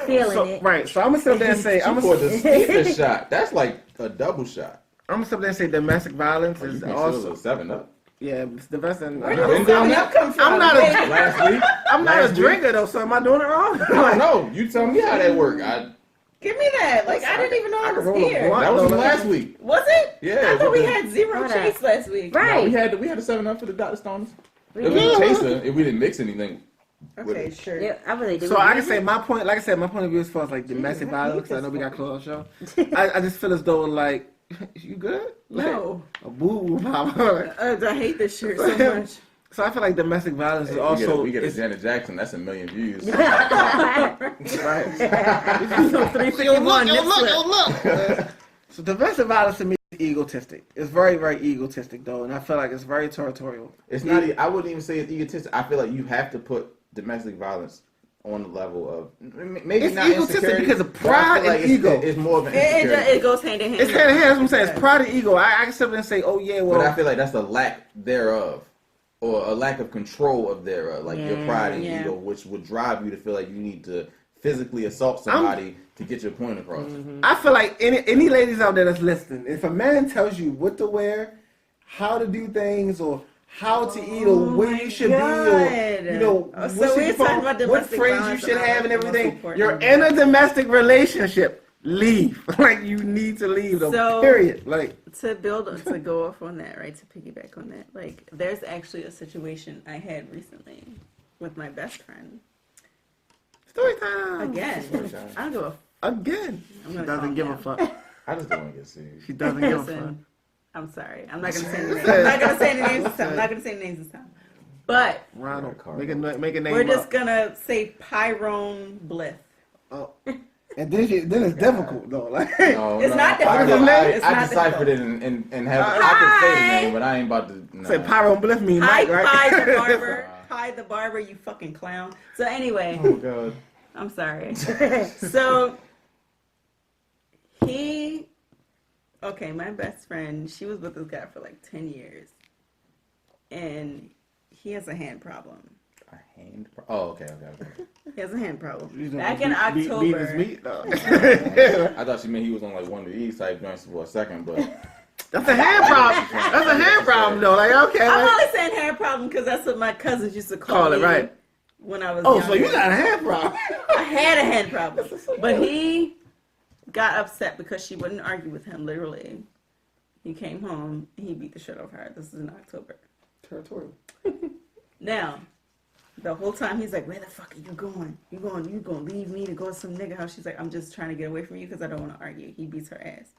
feeling it. Right, so I'm gonna sit there and say, She poured the speaker shot. That's like a double shot. I'm gonna sit there and say domestic violence You is can also 7 up. yeah, it's the best. And Where did the 7-Up come from? I'm not a Last week. I'm not a Last week. drinker though, so am I doing it wrong? I don't know. You tell me how that worked. Give me that. Like, I didn't even know I was roll a here. blunt. That was from last week. Was it? Yeah. I thought we with the- had zero Hold chase last week. No, Right. we had the 7 up for the Dr. Stones. We It was did. a chaser. We didn't mix anything Okay, sure. Yeah, I really do. So I can say my point. Like I said, my point of view as far as like domestic violence. I know we got close on the show. I just feel as though like you good. No. Like, a boo pop. I hate this shirt so much. So I feel like domestic violence is also. We get a Janet Jackson. That's 1 million views. Right. So 351. Look. So domestic violence to me is egotistic. It's very, very egotistic though, and I feel like it's very territorial. It's not. I wouldn't even say it's egotistic. I feel like you have to put domestic violence on the level of maybe it's not egotistic because of pride and ego. It's more of an insecurity. It goes hand in hand. It's hand in hand. That's what I'm saying. It's pride and ego. I can sit there and say, oh yeah, well. But I feel like that's the lack thereof, or a lack of control of thereof, like your pride and ego, which would drive you to feel like you need to physically assault somebody to get your point across. I feel like any ladies out there that's listening, if a man tells you what to wear, how to do things, or how to eat, or where you should be, or what phrase you should have and everything, you're in a domestic relationship. Leave. Like you need to leave. So, period. Like to go off on that, right? To piggyback on that, like there's actually a situation I had recently with my best friend. Story time. Again. I don't give a Again. She doesn't give a fuck. I just don't want to get sued. She doesn't give a fuck. I'm sorry. I'm not going to say any names. I'm not going to say any names this time. I'm not going to say any names this time. But Ronald, make a name. We're just going to say Pyrone Blith. Oh. And then it's difficult though. Like no, it's not difficult. I deciphered it and have I can say the name, but I ain't about to. Say Pyrone Blith mean Mike, right? Pie the barber. Pie the barber, you fucking clown. So anyway. Oh god. I'm sorry. So my best friend, she was with this guy for like 10 years. And he has a hand problem. Okay. He has a hand problem. Back in October. Beat his meat? No. I thought she meant he was on like one of these type joints for a second, but that's a hand problem. That's a hand problem though. Like okay. I'm only saying hand problem because that's what my cousins used to call it, me right? When I was younger. So you got a hand problem. I had a hand problem. But he got upset because she wouldn't argue with him, literally. He came home and he beat the shit out of her. This is in October. Territorial. Now, the whole time he's like, where the fuck are you going? You going to leave me to go to some nigga house? She's like, I'm just trying to get away from you because I don't want to argue. He beats her ass.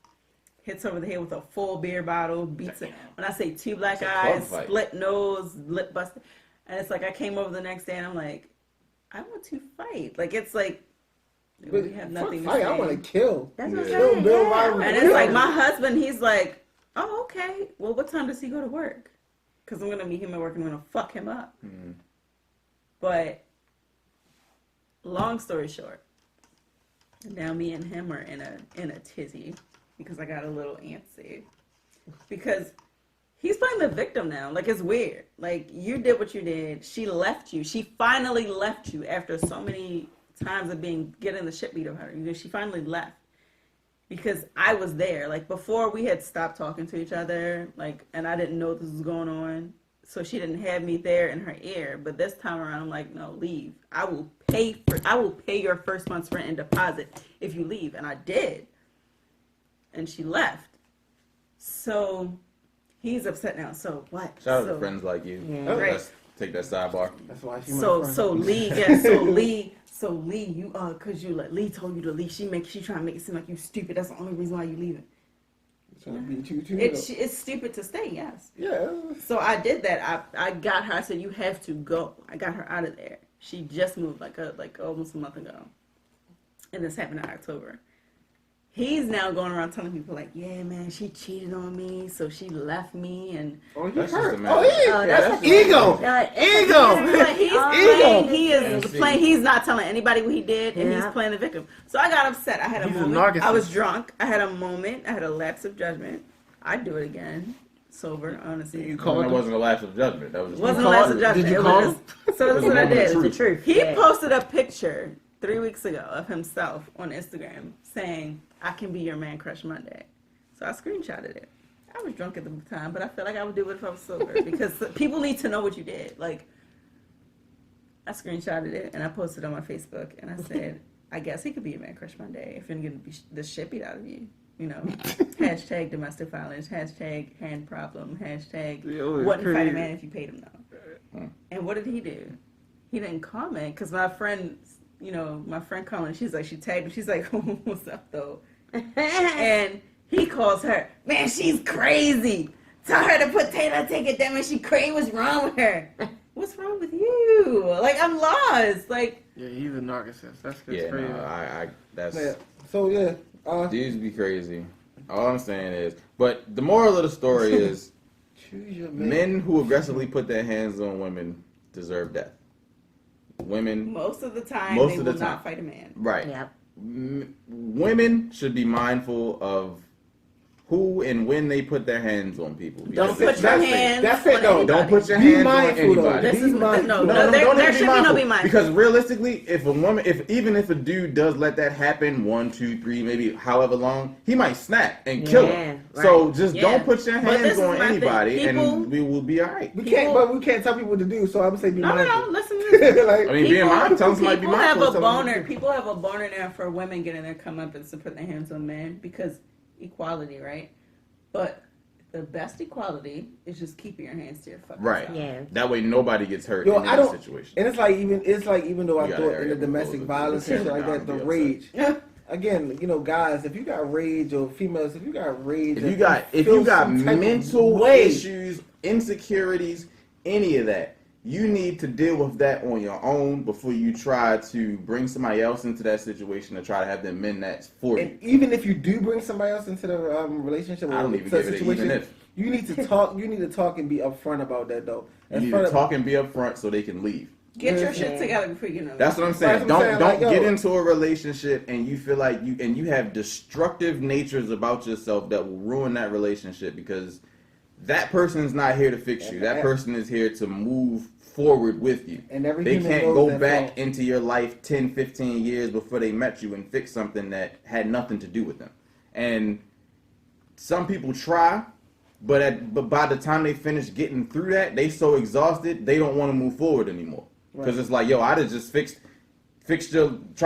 Hits her over the head with a full beer bottle, beats her. When I say 2 black eyes, split nose, lip busted. And it's like, I came over the next day and I'm like, I want to fight. Like, it's like, we have nothing to say. I want to kill. That's what I'm saying. Yeah. And it's like, my husband, he's like, oh, okay. Well, what time does he go to work? Because I'm going to meet him at work and I'm going to fuck him up. Mm-hmm. But, long story short, now me and him are in a tizzy because I got a little antsy. Because he's playing the victim now. Like, it's weird. Like, you did what you did. She left you. She finally left you after so many times of getting the shit beat out of her. She finally left. Because I was there. Like, before we had stopped talking to each other. Like, and I didn't know this was going on. So she didn't have me there in her ear. But this time around, I'm like, no, leave. I will pay your first month's rent and deposit if you leave. And I did. And she left. So he's upset now. So what? Shout out to friends like you. Yeah. Right. Let's take that sidebar. That's why she Lee, you cause you like Lee told you to leave. She trying to make it seem like you stupid. That's the only reason why you leaving. Trying to beat you too. It's stupid to stay, yes. Yeah. So I did that. I got her. I said you have to go. I got her out of there. She just moved like almost a month ago, and this happened in October. He's now going around telling people like, yeah, man, she cheated on me, so she left me, and that's just that's ego. He's playing. He's not telling anybody what he did, and he's playing the victim. So I got upset. I had a moment. I was drunk. I had a moment. I had a lapse of judgment. I'd do it again, sober, honestly. You called it wasn't a lapse of judgment. That was wasn't a lapse of judgment. Did you call him? So that's what I did. It's the truth. He posted a picture 3 weeks ago of himself on Instagram saying, I can be your man crush Monday. So I screenshotted it. I was drunk at the time, but I feel like I would do it if I was sober because people need to know what you did. Like, I screenshotted it and I posted it on my Facebook and I said, I guess he could be your man crush Monday if you're going to be the shit beat out of you. You know, hashtag domestic violence, hashtag hand problem, hashtag wouldn't fight a man if you paid him though. And what did he do? he didn't comment because my friend commented. She's like, she tagged him. She's like, what's up though? And he calls her, man, she's crazy. Tell her to put Taylor, take it down. She crazy. What's wrong with her? What's wrong with you? Like, I'm lost. Like, yeah, he's a narcissist. That's yeah, crazy. no, that's yeah. So yeah, dudes be crazy. All I'm saying is, but the moral of the story is, choose your men who aggressively put their hands on women deserve death. Women, most of the time, they will not fight a man. Right. Yep. Women should be mindful of who and when they put their hands on people. Don't put your hands That's it, though. Don't put your Be hands on mindful, anybody. This is No, there don't should be no be mindful. Because realistically, if a woman, even if a dude does let that happen 1, 2, 3, maybe however long, he might snap and kill her. Right. So just don't put your hands on my thing. anybody, People, and we will be all right. We can't tell people what to do. So I'm gonna say be mindful. No, listen to this. Like, I mean, being mindful, tell somebody to be People have mindful. a boner. People have a boner now for women getting their comeuppance to put their hands on men because equality, right? But the best equality is just keeping your hands to your fucking Right. self. Yeah. That way nobody gets hurt Yo, in I that don't- situation. And it's like even though I We got thought an in the area domestic code. violence and shit like that, the Be upset. rage. Yeah. Again, guys, if you got rage, or females, if you got rage, If and you got feel some type of mental way, issues, insecurities, any of that, you need to deal with that on your own before you try to bring somebody else into that situation to try to have them mend that for you. and even if you do bring somebody else into the relationship I or don't even such give it situation, even if. you need to talk. You need to talk and be upfront about that, though. You need to talk and be upfront so they can leave. Get your Yeah. shit together before you know. That's what I'm saying. That's what I'm saying, Don't like, get yo. into a relationship and you feel like you have destructive natures about yourself that will ruin that relationship because that person's not here to fix you. That person is here to move forward with you. And every They human can't knows go that back fault. into your life 10, 15 years before they met you and fix something that had nothing to do with them. And some people try, but by the time they finish getting through that, they so exhausted, they don't want to move forward anymore. Because it's like, yo, I'd have just tried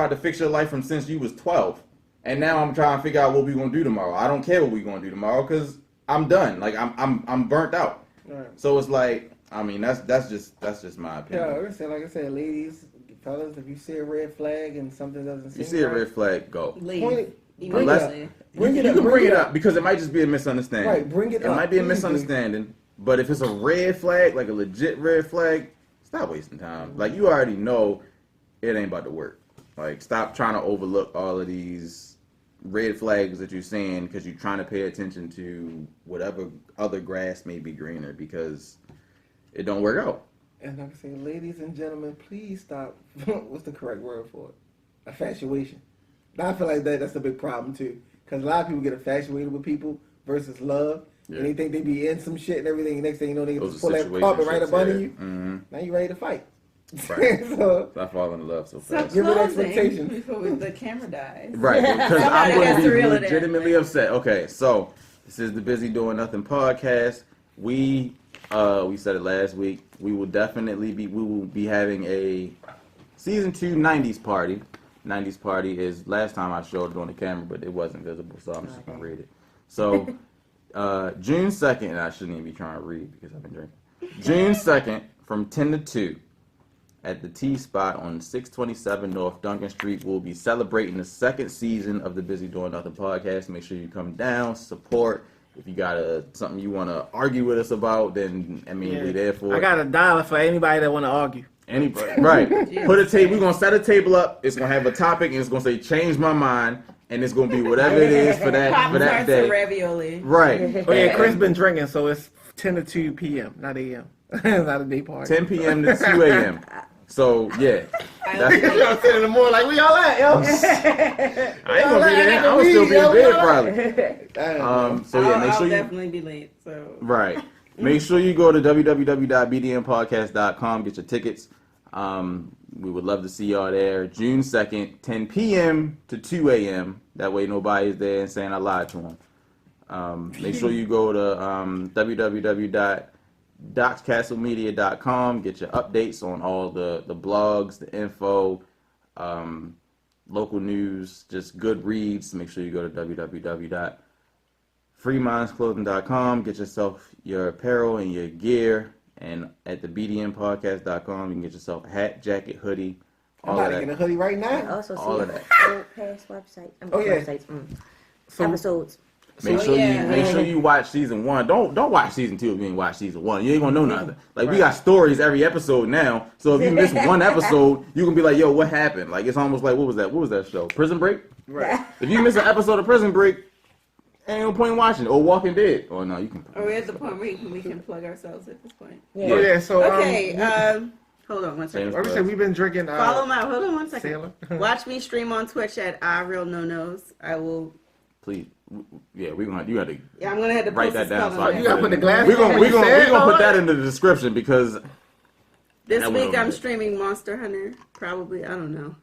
to fix your life from since you was 12. And now I'm trying to figure out what we're going to do tomorrow. I don't care what we're going to do tomorrow because I'm done. Like, I'm burnt out. Right. So it's like, I mean, that's just my opinion. Yeah, like I said, ladies, fellas, if you see a red flag and something doesn't seem You see a right, red flag, go. Leave. Point it- Immediately. Bring you it up, can bring bring it it up. up because it might just be a misunderstanding. Right, bring it It up. might be a Please do. misunderstanding, but if it's a red flag, like a legit red flag, stop wasting time. Like, you already know it ain't about to work. Like, stop trying to overlook all of these red flags that you're seeing because you're trying to pay attention to whatever other grass may be greener because it don't work out. And like I say, ladies and gentlemen, please stop. What's the correct word for it? Infatuation. Now I feel like that's a big problem too, because a lot of people get infatuated with people versus love, and they think they be in some shit and everything. And next thing you know, they just pull that carpet right up under you. Mm-hmm. Now you ready to fight. Right. So I fall in love so So fast. Give it closing expectations. before the camera dies. Right, because I'm Somebody going has to to be reel it in. legitimately upset. Okay, so this is the Busy Doing Nothing podcast. We said it last week. We will be having a season 2 90s party. 90s party is last time I showed it on the camera, but it wasn't visible, so I'm just gonna read it. So June 2nd, and I shouldn't even be trying to read because I've been drinking. June 2nd from 10 to 2 at the T Spot on 627 North Duncan Street. We'll be celebrating the second season of the Busy Doing Nothing podcast. Make sure you come down, support. If you got something you want to argue with us about, then, I mean, we there for it. I got $1 for anybody that want to argue. Anybody, right? Put a table. We're gonna set a table up. It's gonna have a topic, and it's gonna say "Change my mind," and it's gonna be whatever it is for that Pop-Tarts day. and ravioli. Right. Oh yeah, Chris been drinking, so it's 10 to 2 p.m., not a.m. It's not a day party. 10 p.m. to 2 a.m. So yeah, that's, Y'all sitting in the morning like, we all at, yo? I ain't gonna be there. I'm gonna still be in bed probably. So yeah, make I'll sure you definitely be late. So right. Make sure you go to www.bdnpodcast.com. Get your tickets. We would love to see y'all there. June 2nd, 10 p.m. to 2 a.m. That way nobody's there and saying I lied to them. Make sure you go to www.docscastlemedia.com. Get your updates on all the blogs, the info, local news, just good reads. Make sure you go to www.freemindsclothing.com. Get yourself your apparel and your gear And at the BDNpodcast.com, you can get yourself a hat, jacket, hoodie, I'm all about of to that. get a hoodie right And now. also see All of that. old past websites. Yeah. So- Episodes. Make sure you watch season 1. Don't watch season 2 if you ain't watch season 1. You ain't gonna know nothing. Like we got stories every episode now. So if you miss one episode, you can be like, yo, what happened? Like it's almost like what was that show? Prison Break? Right. If you miss an episode of Prison Break, ain't no point in watching it. Or Walking Dead. Oh no, you can. Are we at the point where we can plug ourselves at this point? Yeah. Oh yeah. So Okay. Hold on one second. like I said, we've been drinking. Follow my. Hold on one second. Sailor. Watch me stream on Twitch at iRealNoNos. I will. Please. Yeah, you got to Yeah, I'm gonna have to write post that down. spelling. You gotta put the glasses We're on gonna when you say it, put or that what? in the description because This That week one I'm over there. streaming Monster Hunter. Probably. I don't know.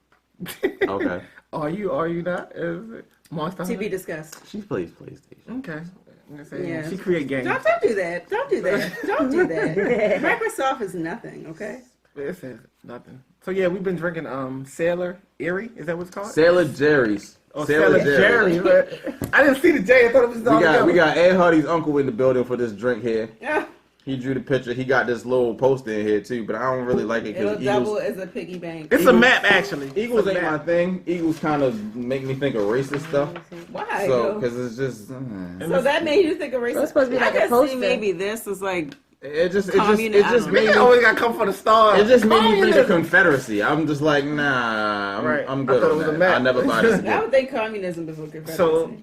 okay. Are you not? Is it Monster To be Hunter? discussed. She plays PlayStation. Okay. I'm gonna say, Yeah. She create games. Don't do that. Don't do that. Don't do that. Microsoft is nothing. Okay. It says nothing. So yeah, we've been drinking Sailor Erie. Is that what it's called? Sailor Jerry's. Oh, Sailor Jerry. I didn't see the J. I thought it was We got Ed Hardy's uncle in the building for this drink here. Yeah. He drew the picture. He got this little poster in here too, but I don't really like it It'll because double Eagles. as a piggy bank. It's a map actually. Eagles It's a ain't my map. thing. Eagles kind of make me think of racist stuff. Why? So though? because it's just So that made you think of racism? It's supposed to be like I a can poster. see maybe this is like it just Communism. made You me. always gotta come for the star. It just made me think of Communism. Confederacy. I'm just like, nah, Right. I'm I good thought it on was a that. map. I never buy this I again. would think communism before Confederacy. So,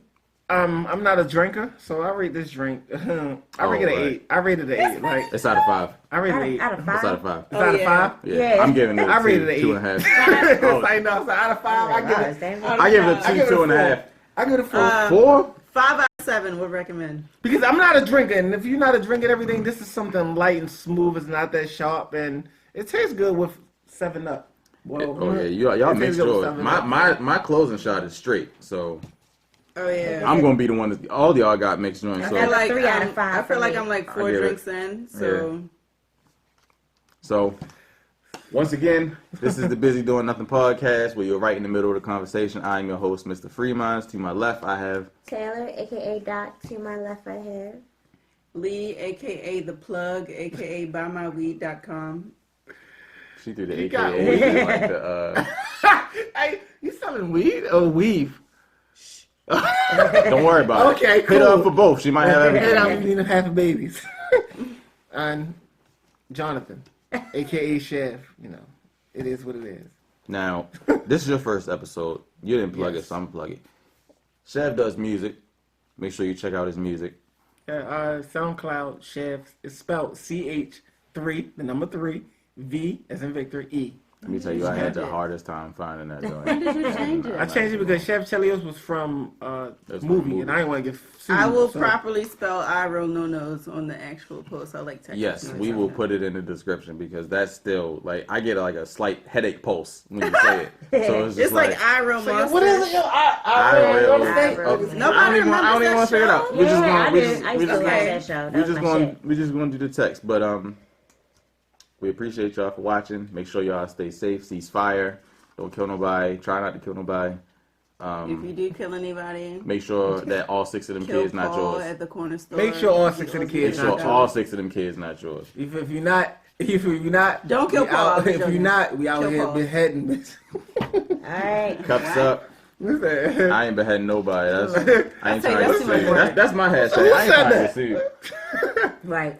I'm not a drinker, so I rate this drink. I rate it an 8. I rated it an 8. Like It's out of 5. I rated it 8. Out of It's out 5. of 5. It's out of yeah. 5. Yeah, Yeah. I'm giving it I rated it 2, an 2.5. It's like no, so out of 5, I give it. I give it I give it 2, a 2.5. I give it a 4. 4? 5 out of 7 would recommend. Because I'm not a drinker, and if you're not a drinker, everything this is something light and smooth. It's not that sharp, and it tastes good with 7 Up. Well, Oh yeah, y'all it make tastes good with sure. 7 My Up. my closing shot is straight, so Oh yeah. I'm gonna be the one that all y'all got mixed joints. I So feel like 3 out of 5 I feel for like me. I'm like 4 I get it. drinks in, so So, once again, this is the Busy Doing Nothing podcast where you're right in the middle of the conversation. I'm your host, Mr. Freemans. To my left, I have Taylor, aka Doc. To my left, I have. Lee, aka The Plug, aka BuyMyWeed.com. she threw the You got AKA like the. Hey, you selling weed or weave? Don't worry about Okay, it. Hit her cool. up for both. She might have And everything. I'm eating half of babies. And Jonathan, aka Chef. You know, it is what it is. Now, this is your first episode. You didn't plug it, Yes. so I'm gonna plug it. Chef does music. Make sure you check out his music. SoundCloud Chef. It's spelled CH3, the number 3, V as in Victor, E. Let me tell you, I had the hardest time finding that joint. When did you change it? I changed it because Chef Chelios was from That's movie, from a and I didn't want to get sued. I will so- properly spell iRealNoNos on the actual post. I like texting. Yes, noise we on will that. put it in the description because that's still like I get like a slight headache pulse when you say it. So it's just It's like like iReal So, Monster. what is it? I don't Nobody even remembers want to that figure it out. show? We're just Yeah, gonna I we did. just I we used to just watch okay. that show. That we was just my going shit. we just going to do the text, but we appreciate y'all for watching. Make sure y'all stay safe, cease fire, don't kill nobody, try not to kill nobody. If you do kill anybody, Make sure that all 6 of them kill kids not Paul yours. at the corner store. Make sure all 6 of the Make kids sure not yours. all 6 of them kids not yours. If you're not, Don't kill we Paul, out- I'm If you're joking. not, we out Kill here Paul. beheading. All right. Cups up. Listen, I ain't beheading nobody. I ain't That's trying to too get much sued. work. That's my hashtag. Who I ain't said trying to that? get sued. Right.